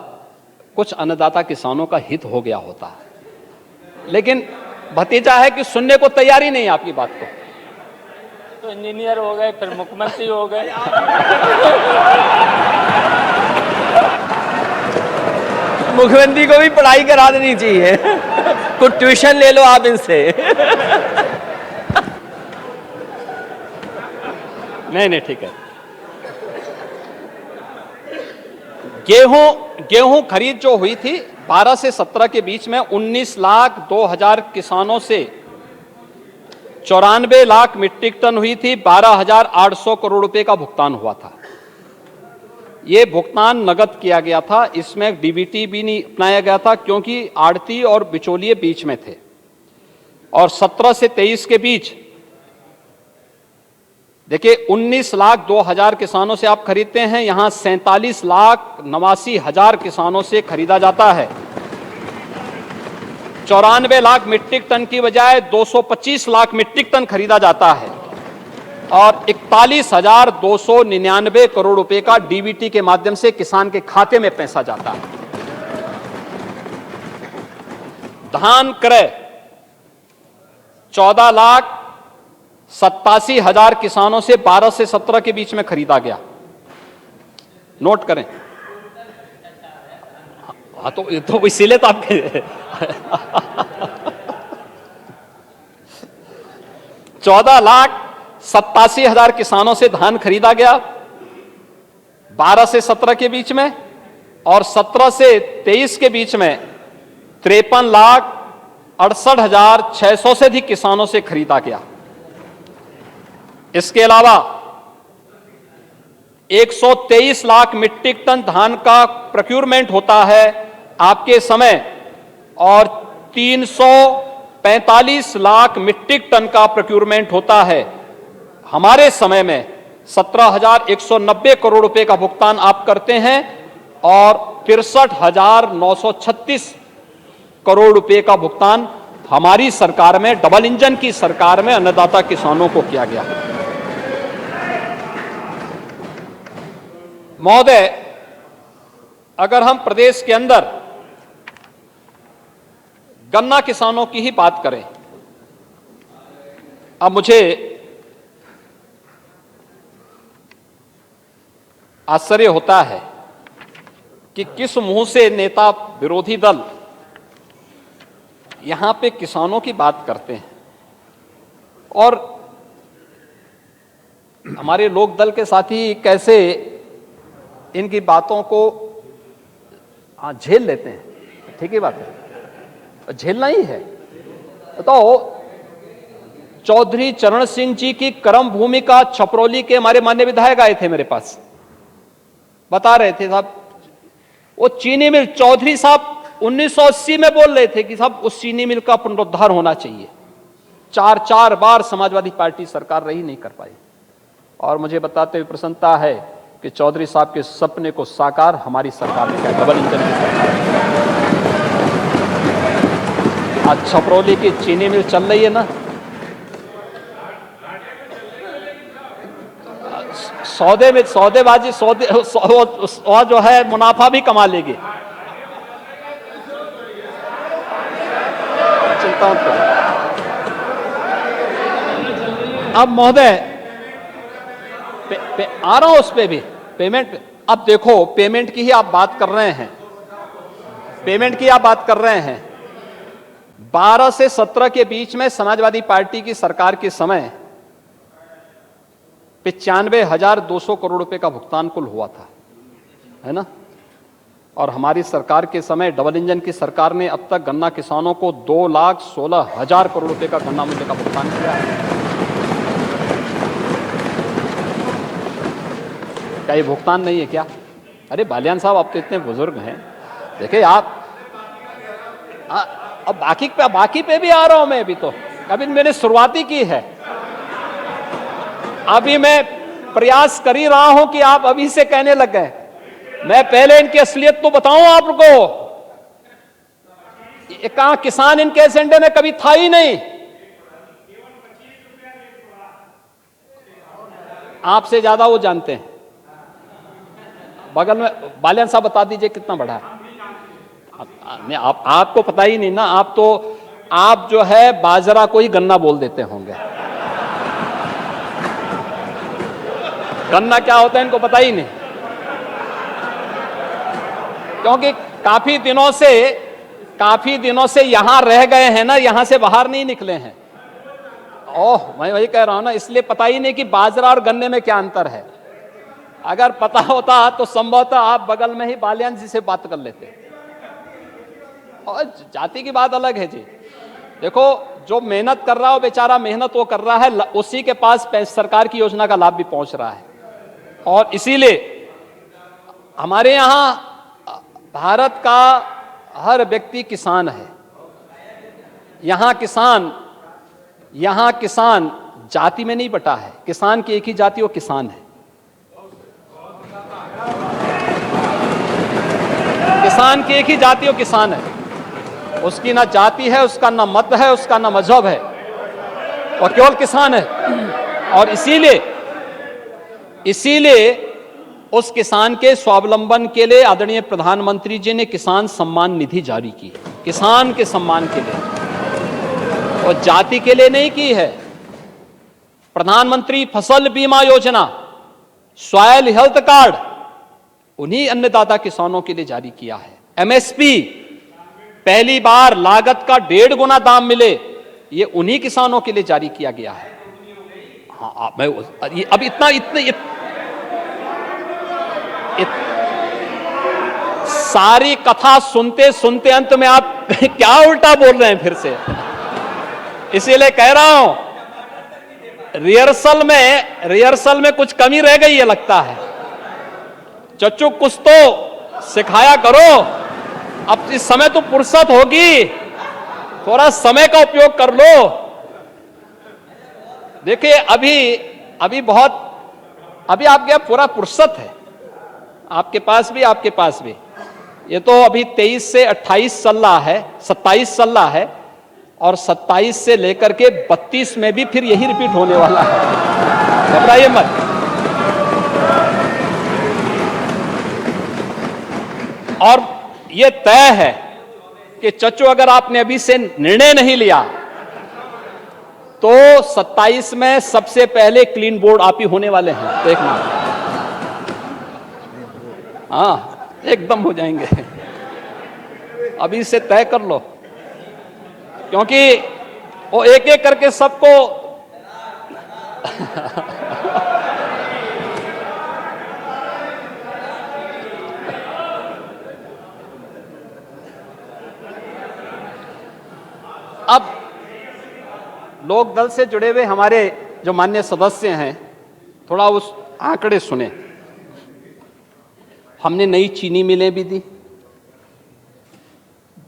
[SPEAKER 2] कुछ अन्नदाता किसानों का हित हो गया होता। लेकिन भतीजा है कि सुनने को तैयार ही नहीं आपकी बात को।
[SPEAKER 5] तो इंजीनियर हो गए, फिर मुख्यमंत्री हो गए।
[SPEAKER 4] मुख्यमंत्री को भी पढ़ाई करा देनी चाहिए। कुछ ट्यूशन ले लो आप इनसे।
[SPEAKER 2] नहीं, ठीक है। गेहूं खरीद जो हुई थी 12 से 17 के बीच में 19,02,000 किसानों से 94 लाख मीट्रिक टन हुई थी। 12,800 करोड़ रुपए का भुगतान हुआ था। यह भुगतान नगद किया गया था, इसमें डीबीटी भी नहीं अपनाया गया था, क्योंकि आड़ती और बिचौलिए बीच में थे। और 17 से 23 के बीच देखिए 19,02,000 किसानों से आप खरीदते हैं, यहां 47,89,000 किसानों से खरीदा जाता है। 94 लाख मीट्रिक टन की बजाय 225 लाख मीट्रिक टन खरीदा जाता है और 41,299 करोड़ रुपए का डीबीटी के माध्यम से किसान के खाते में पैसा जाता है। धान क्रय 14,87,000 किसानों से 12 से 17 के बीच में खरीदा गया। नोट करें। हाँ, तो इसीलिए तो आपके 14,87,000 किसानों से धान खरीदा गया 12 से 17 के बीच में, और 17 से 23 के बीच में 53,68,600 से अधिक किसानों से खरीदा गया। इसके अलावा 123 लाख मीट्रिक टन धान का प्रोक्यूरमेंट होता है आपके समय, और 345 लाख मीट्रिक टन का प्रोक्यूरमेंट होता है हमारे समय में। 17,190 करोड़ रुपए का भुगतान आप करते हैं और 63,936 करोड़ रुपए का भुगतान हमारी सरकार में, डबल इंजन की सरकार में, अन्नदाता किसानों को किया गया। महोदय, अगर हम प्रदेश के अंदर गन्ना किसानों की ही बात करें, अब मुझे आश्चर्य होता है कि किस मुंह से नेता विरोधी दल यहां पे किसानों की बात करते हैं और हमारे लोक दल के साथी कैसे इनकी बातों को झेल लेते हैं। ठीक है बात है, झेलना ही है। तो चौधरी चरण सिंह जी की कर्म भूमि का छपरौली के हमारे माननीय विधायक आए थे मेरे पास, बता रहे थे साहब वो चीनी मिल, चौधरी साहब 1980 में बोल रहे थे कि साहब उस चीनी मिल का पुनरुद्धार होना चाहिए। 4 बार समाजवादी पार्टी सरकार रही, नहीं कर पाई। और मुझे बताते हुए प्रसन्नता है कि चौधरी साहब के सपने को साकार हमारी सरकार ने किया, डबल इंजन की सरकार। आज छपरौली की चीनी मिल चल रही है ना, सौदेबाजी जो है मुनाफा भी कमा लेगी। चिंता मत करो। अब महोदय आ रहा हूं उस पे भी, पेमेंट। अब देखो, पेमेंट की ही आप बात कर रहे हैं, पेमेंट की आप बात कर रहे हैं। 12 से 17 के बीच में समाजवादी पार्टी की सरकार के समय 95,200 करोड़ रुपए का भुगतान कुल हुआ था, है ना। और हमारी सरकार के समय, डबल इंजन की सरकार ने अब तक गन्ना किसानों को 2,16,000 करोड़ रुपए का गन्ना मूल्य का भुगतान किया है। क्या ये भुगतान नहीं है क्या? अरे बालियान साहब, आप तो इतने बुजुर्ग हैं, देखिए आप अब बाकी पे भी आ रहा हूं मैं। अभी तो अभी मैंने शुरुआती की है। अभी मैं प्रयास कर ही रहा हूं कि आप अभी से कहने लग गए। मैं पहले इनकी असलियत तो बताऊं आपको। कहां किसान इनके एजेंडे में कभी था ही नहीं। आपसे ज्यादा वो जानते हैं। बगल में बालियान साहब बता दीजिए कितना बढ़ा है। आपको पता ही नहीं ना। आप जो है बाजरा को ही गन्ना बोल देते होंगे। गन्ना क्या होता है इनको पता ही नहीं, क्योंकि काफी दिनों से यहां रह गए हैं ना, यहां से बाहर नहीं निकले हैं। मैं वही कह रहा हूं ना, इसलिए पता ही नहीं कि बाजरा और गन्ने में क्या अंतर है। अगर पता होता तो संभवतः आप बगल में ही बालियान जी से बात कर लेते। और जाति की बात अलग है जी। देखो, जो मेहनत कर रहा हो बेचारा, मेहनत वो कर रहा है, उसी के पास सरकार की योजना का लाभ भी पहुंच रहा है। और इसीलिए हमारे यहां भारत का हर व्यक्ति किसान है। यहां किसान जाति में नहीं बटा है। किसान की एक ही जाति, वो किसान है। किसान की एक ही जाति, वो किसान है। उसकी ना जाति है, उसका ना मत है, उसका ना मजहब है, और केवल किसान है। और इसीलिए उस किसान के स्वावलंबन के लिए आदरणीय प्रधानमंत्री जी ने किसान सम्मान निधि जारी की है। किसान के सम्मान के लिए, और जाति के लिए नहीं की है। प्रधानमंत्री फसल बीमा योजना, सॉयल हेल्थ कार्ड उन्हीं अन्नदाता किसानों के लिए जारी किया है। एमएसपी, पहली बार लागत का 1.5 गुना दाम मिले, ये उन्हीं किसानों के लिए जारी किया गया है। हाँ, मैं अब सारी कथा सुनते सुनते अंत में आप क्या उल्टा बोल रहे हैं फिर से। इसीलिए कह रहा हूं, रिहर्सल में कुछ कमी रह गई है लगता है। चच्चू कुछ तो सिखाया करो। अब इस समय तो फुर्सत होगी, थोड़ा समय का उपयोग कर लो। देखिए, अभी आपके पूरा फुर्सत है, आपके पास भी। ये तो अभी 23 से 28 चल रहा है, 27 चल रहा है, और 27 से लेकर के 32 में भी फिर यही रिपीट होने वाला है। घबराइए मत। और ये तय है कि चच्चू, अगर आपने अभी से निर्णय नहीं लिया तो 27 में सबसे पहले क्लीन बोर्ड आप ही होने वाले हैं। देखना, हाँ, एकदम हो जाएंगे। अभी से तय कर लो, क्योंकि वो एक एक करके सबको अब लोक दल से जुड़े हुए हमारे जो माननीय सदस्य हैं, थोड़ा उस आंकड़े सुने। हमने नई चीनी मिलें भी दी,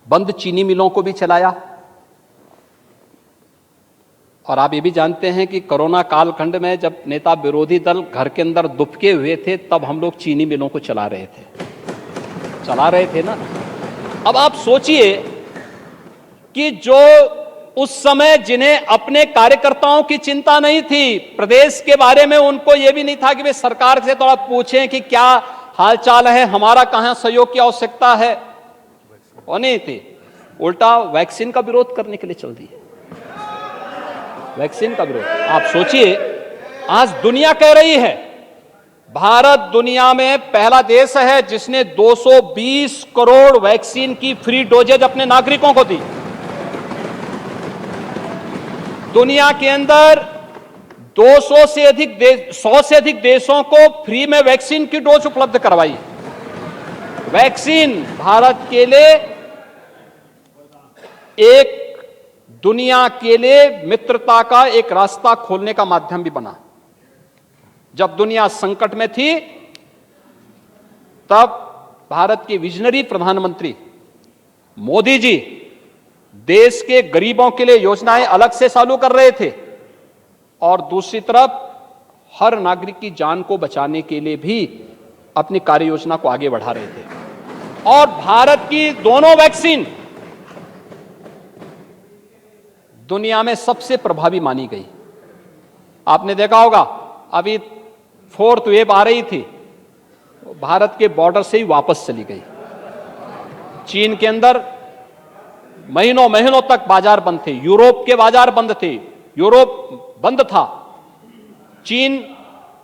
[SPEAKER 2] बंद चीनी मिलों को भी चलाया। और आप ये भी जानते हैं कि कोरोना कालखंड में जब नेता विरोधी दल घर के अंदर दुबके हुए थे, तब हम लोग चीनी मिलों को चला रहे थे ना। अब आप सोचिए कि जो उस समय जिन्हें अपने कार्यकर्ताओं की चिंता नहीं थी, प्रदेश के बारे में उनको यह भी नहीं था कि वे सरकार से थोड़ा पूछें कि क्या हालचाल है, हमारा कहां सहयोग की आवश्यकता है, वो नहीं थी। उल्टा वैक्सीन का विरोध करने के लिए चल दिए। वैक्सीन का विरोध। आप सोचिए, आज दुनिया कह रही है, भारत दुनिया में पहला देश है जिसने 220 करोड़ वैक्सीन की फ्री डोजेज अपने नागरिकों को दी। दुनिया के अंदर 100 से अधिक देशों को फ्री में वैक्सीन की डोज उपलब्ध करवाई। वैक्सीन भारत के लिए एक दुनिया के लिए मित्रता का एक रास्ता खोलने का माध्यम भी बना। जब दुनिया संकट में थी, तब भारत के विजनरी प्रधानमंत्री मोदी जी देश के गरीबों के लिए योजनाएं अलग से चालू कर रहे थे और दूसरी तरफ हर नागरिक की जान को बचाने के लिए भी अपनी कार्य योजना को आगे बढ़ा रहे थे। और भारत की दोनों वैक्सीन दुनिया में सबसे प्रभावी मानी गई। आपने देखा होगा अभी 4th वेव आ रही थी, भारत के बॉर्डर से ही वापस चली गई। चीन के अंदर महीनों महीनों तक बाजार बंद थे, यूरोप के बाजार बंद थे, यूरोप बंद था, चीन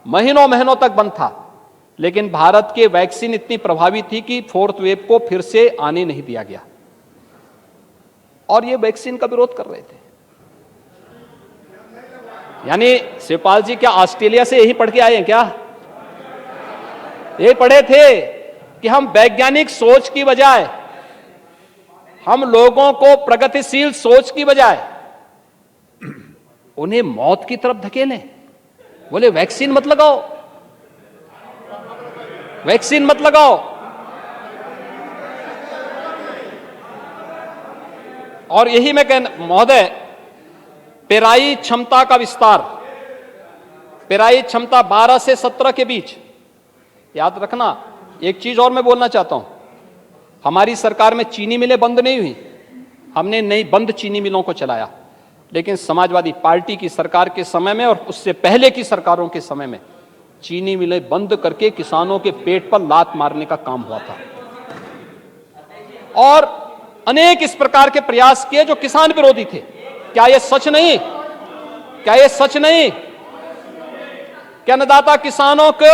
[SPEAKER 2] महीनों महीनों तक बंद था, लेकिन भारत के वैक्सीन इतनी प्रभावी थी कि 4th वेव को फिर से आने नहीं दिया गया और ये वैक्सीन का विरोध कर रहे थे। यानी शिवपाल जी क्या ऑस्ट्रेलिया से यही पढ़ के आए हैं क्या? ये पढ़े थे कि हम वैज्ञानिक सोच की बजाय, हम लोगों को प्रगतिशील सोच की बजाय उन्हें मौत की तरफ धकेलें। बोले वैक्सीन मत लगाओ, वैक्सीन मत लगाओ। और यही मैं कहना महोदय, पेराई क्षमता का विस्तार, पेराई क्षमता 12 से 17 के बीच। याद रखना, एक चीज और मैं बोलना चाहता हूं, हमारी सरकार में चीनी मिलें बंद नहीं हुई, हमने नई बंद चीनी मिलों को चलाया, लेकिन समाजवादी पार्टी की सरकार के समय में और उससे पहले की सरकारों के समय में चीनी मिलें बंद करके किसानों के पेट पर लात मारने का काम हुआ था। और अनेक इस प्रकार के प्रयास किए जो किसान विरोधी थे। क्या यह सच नहीं? क्या यह सच नहीं? क्या अन्नदाता किसानों को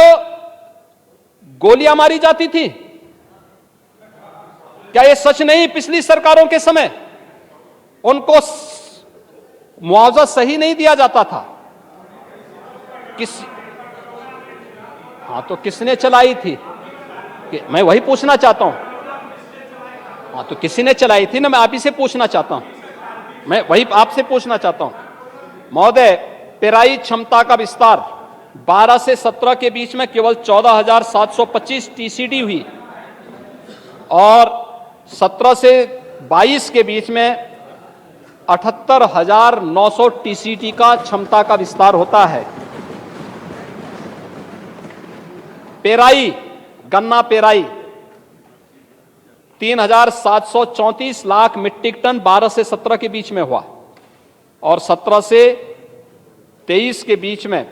[SPEAKER 2] गोलियां मारी जाती थी? क्या यह सच नहीं? पिछली सरकारों के समय उनको मुआवजा सही नहीं दिया जाता था। तो किसने चलाई थी? मैं वही पूछना चाहता हूं। तो किसी ने चलाई थी ना, मैं आप ही से पूछना चाहता हूं, मैं वही आपसे पूछना चाहता हूं। महोदय, पेराई क्षमता का विस्तार 12 से 17 के बीच में केवल 14,725 टीसीडी हुई और 17 से 22 के बीच में 78,900 टीसीडी का क्षमता का विस्तार होता है। पेराई, गन्ना पेराई 3,734 लाख मीट्रिक टन 12 से 17 के बीच में हुआ और 17 से 23 के बीच में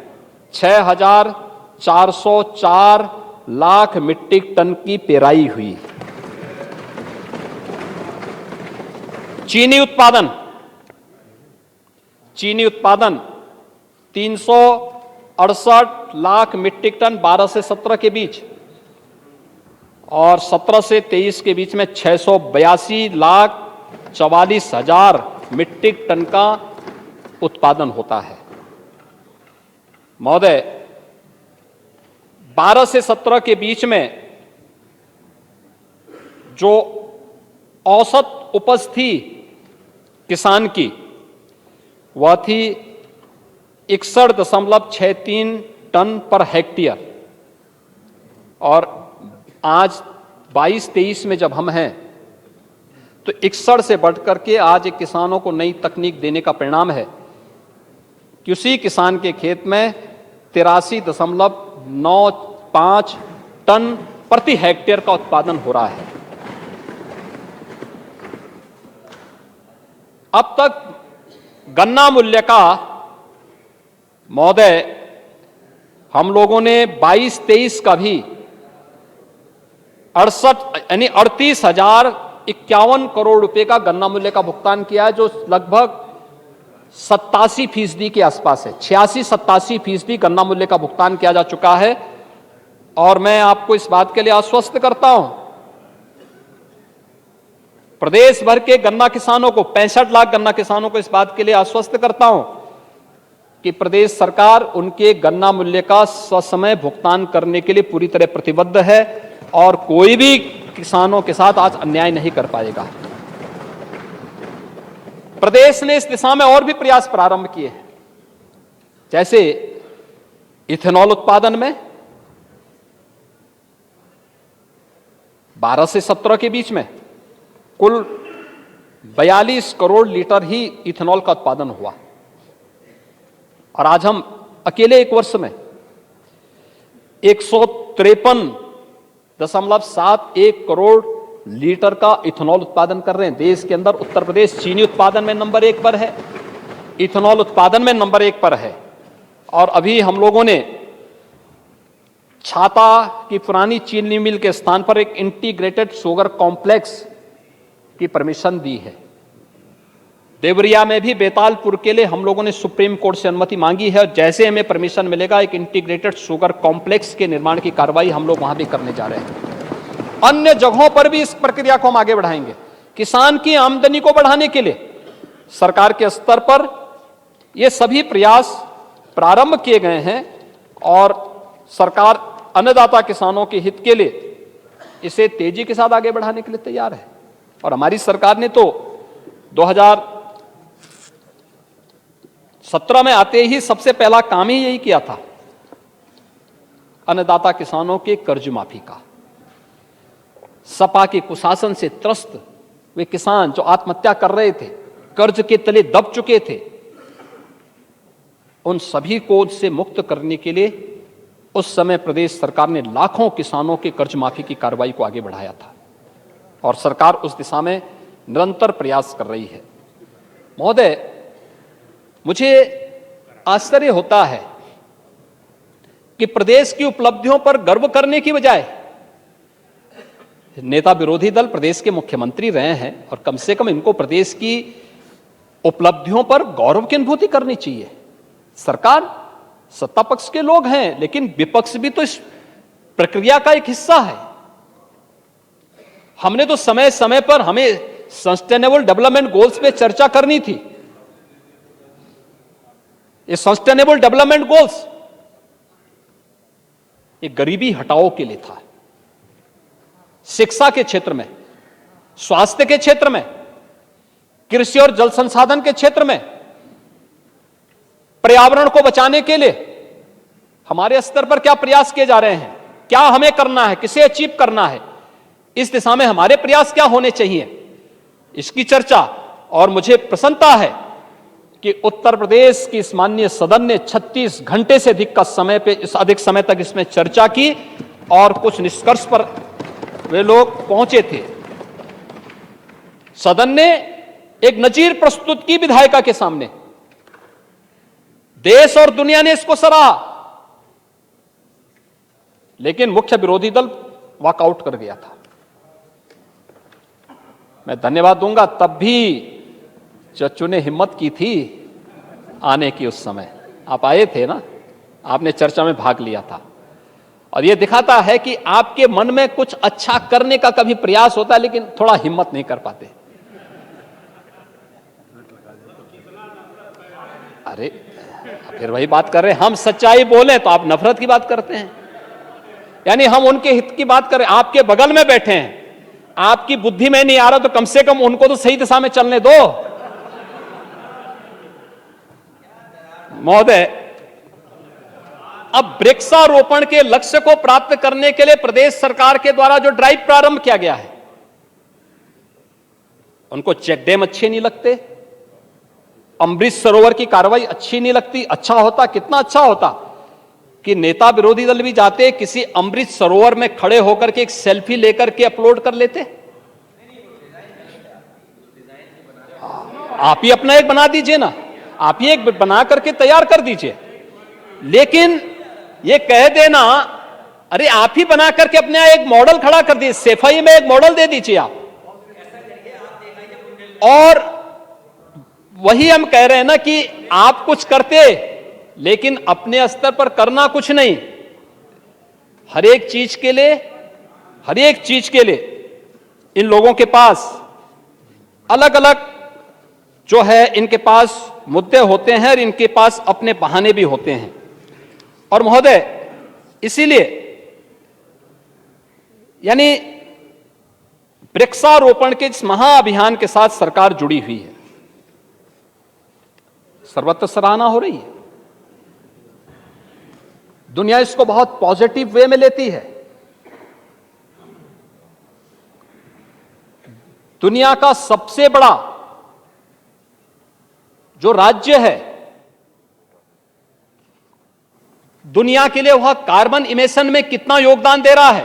[SPEAKER 2] 6,404 लाख मीट्रिक टन की पेराई हुई। चीनी उत्पादन 368 लाख मीट्रिक टन 12 से 17 के बीच और 17 से 23 के बीच में 682,44,000 मीट्रिक टन का उत्पादन होता है। महोदय, 12 से 17 के बीच में जो औसत उपज थी किसान की वह थी 61.63 टन पर हेक्टेयर और आज 22-23 में जब हम हैं तो 61 से बढ़कर के आज एक किसानों को नई तकनीक देने का परिणाम है कि उसी किसान के खेत में 83.95 टन प्रति हेक्टेयर का उत्पादन हो रहा है। अब तक गन्ना मूल्य का महोदय हम लोगों ने 22-23 का भी 38,51 करोड़ रुपए का गन्ना मूल्य का भुगतान किया है, जो लगभग 87% के आसपास है। 86-87% गन्ना मूल्य का भुगतान किया जा चुका है और मैं आपको इस बात के लिए आश्वस्त करता हूं, प्रदेश भर के गन्ना किसानों को, 65 लाख गन्ना किसानों को इस बात के लिए आश्वस्त करता हूं कि प्रदेश सरकार उनके गन्ना मूल्य का ससमय भुगतान करने के लिए पूरी तरह प्रतिबद्ध है और कोई भी किसानों के साथ आज अन्याय नहीं कर पाएगा। प्रदेश ने इस दिशा में और भी प्रयास प्रारंभ किए हैं, जैसे इथेनॉल उत्पादन में 12 से 17 के बीच में कुल 42 करोड़ लीटर ही इथेनॉल का उत्पादन हुआ, और आज हम अकेले एक वर्ष में 153.71 करोड़ लीटर का इथेनॉल उत्पादन कर रहे हैं। देश के अंदर उत्तर प्रदेश चीनी उत्पादन में नंबर 1 पर है, इथेनॉल उत्पादन में नंबर 1 पर है। और अभी हम लोगों ने छाता की पुरानी चीनी मिल के स्थान पर एक इंटीग्रेटेड शुगर कॉम्प्लेक्स की परमिशन दी है। देवरिया में भी बेतालपुर के लिए हम लोगों ने सुप्रीम कोर्ट से अनुमति मांगी है, और जैसे हमें परमिशन मिलेगा एक इंटीग्रेटेड शुगर कॉम्प्लेक्स के निर्माण की कार्रवाई हम लोग वहां भी करने जा रहे हैं। अन्य जगहों पर भी इस प्रक्रिया को हम आगे बढ़ाएंगे। किसान की आमदनी को बढ़ाने के लिए सरकार के स्तर पर ये सभी प्रयास प्रारंभ किए गए हैं, और सरकार अन्नदाता किसानों के हित के लिए इसे तेजी के साथ आगे बढ़ाने के लिए तैयार है। और हमारी सरकार ने तो 2017 में आते ही सबसे पहला काम ही यही किया था, अन्नदाता किसानों के कर्ज माफी का। सपा के कुशासन से त्रस्त वे किसान जो आत्महत्या कर रहे थे, कर्ज के तले दब चुके थे, उन सभी को उससे मुक्त करने के लिए उस समय प्रदेश सरकार ने लाखों किसानों के कर्ज माफी की कार्रवाई को आगे बढ़ाया था, और सरकार उस दिशा में निरंतर प्रयास कर रही है। महोदय, मुझे आश्चर्य होता है कि प्रदेश की उपलब्धियों पर गर्व करने की बजाय नेता विरोधी दल प्रदेश के मुख्यमंत्री रहे हैं, और कम से कम इनको प्रदेश की उपलब्धियों पर गौरव की अनुभूति करनी चाहिए। सरकार सत्ता पक्ष के लोग हैं, लेकिन विपक्ष भी तो इस प्रक्रिया का एक हिस्सा है। हमने तो समय समय पर हमें सस्टेनेबल डेवलपमेंट गोल्स पे चर्चा करनी थी। ये सस्टेनेबल डेवलपमेंट गोल्स ये गरीबी हटाओ के लिए था। शिक्षा के क्षेत्र में, स्वास्थ्य के क्षेत्र में, कृषि और जल संसाधन के क्षेत्र में, पर्यावरण को बचाने के लिए हमारे स्तर पर क्या प्रयास किए जा रहे हैं, क्या हमें करना है, किसे अचीव करना है, इस दिशा में हमारे प्रयास क्या होने चाहिए, इसकी चर्चा। और मुझे प्रसन्नता है कि उत्तर प्रदेश की इस माननीय सदन ने 36 घंटे से अधिक समय तक इसमें चर्चा की, और कुछ निष्कर्ष पर वे लोग पहुंचे थे। सदन ने एक नजीर प्रस्तुत की विधायिका के सामने, देश और दुनिया ने इसको सराहा, लेकिन मुख्य विरोधी दल वॉकआउट कर गया था। मैं धन्यवाद दूंगा तब भी चच्चू ने हिम्मत की थी आने की। उस समय आप आए थे ना, आपने चर्चा में भाग लिया था, और यह दिखाता है कि आपके मन में कुछ अच्छा करने का कभी प्रयास होता है, लेकिन थोड़ा हिम्मत नहीं कर पाते। अरे फिर वही बात कर रहे हैं, हम सच्चाई बोले तो आप नफरत की बात करते हैं। यानी हम उनके हित की बात करें, आपके बगल में बैठे हैं, आपकी बुद्धि में नहीं आ रहा तो कम से कम उनको तो सही दिशा में चलने दो। महोदय, अब वृक्षारोपण के लक्ष्य को प्राप्त करने के लिए प्रदेश सरकार के द्वारा जो ड्राइव प्रारंभ किया गया है, उनको चेक डैम अच्छे नहीं लगते, अमृत सरोवर की कार्रवाई अच्छी नहीं लगती। अच्छा होता, कितना अच्छा होता कि नेता विरोधी दल भी जाते किसी अमृत सरोवर में खड़े होकर के एक सेल्फी लेकर के अपलोड कर लेते। आप ही अपना एक बना दीजिए ना, आप ही एक बना करके तैयार कर दीजिए। लेकिन ये कह देना, अरे आप ही बना करके अपने एक मॉडल खड़ा कर दीजिए, सफाई में एक मॉडल दे दीजिए आप। और वही हम कह रहे हैं ना कि आप कुछ करते लेकिन अपने स्तर पर करना कुछ नहीं। हर एक चीज के लिए इन लोगों के पास अलग अलग जो है इनके पास मुद्दे होते हैं, और इनके पास अपने बहाने भी होते हैं। और महोदय, इसीलिए यानी वृक्षारोपण के इस महाअभियान के साथ सरकार जुड़ी हुई है, सर्वत्र सराहना हो रही है। दुनिया इसको बहुत पॉजिटिव वे में लेती है। दुनिया का सबसे बड़ा जो राज्य है दुनिया के लिए वह कार्बन इमिशन में कितना योगदान दे रहा है,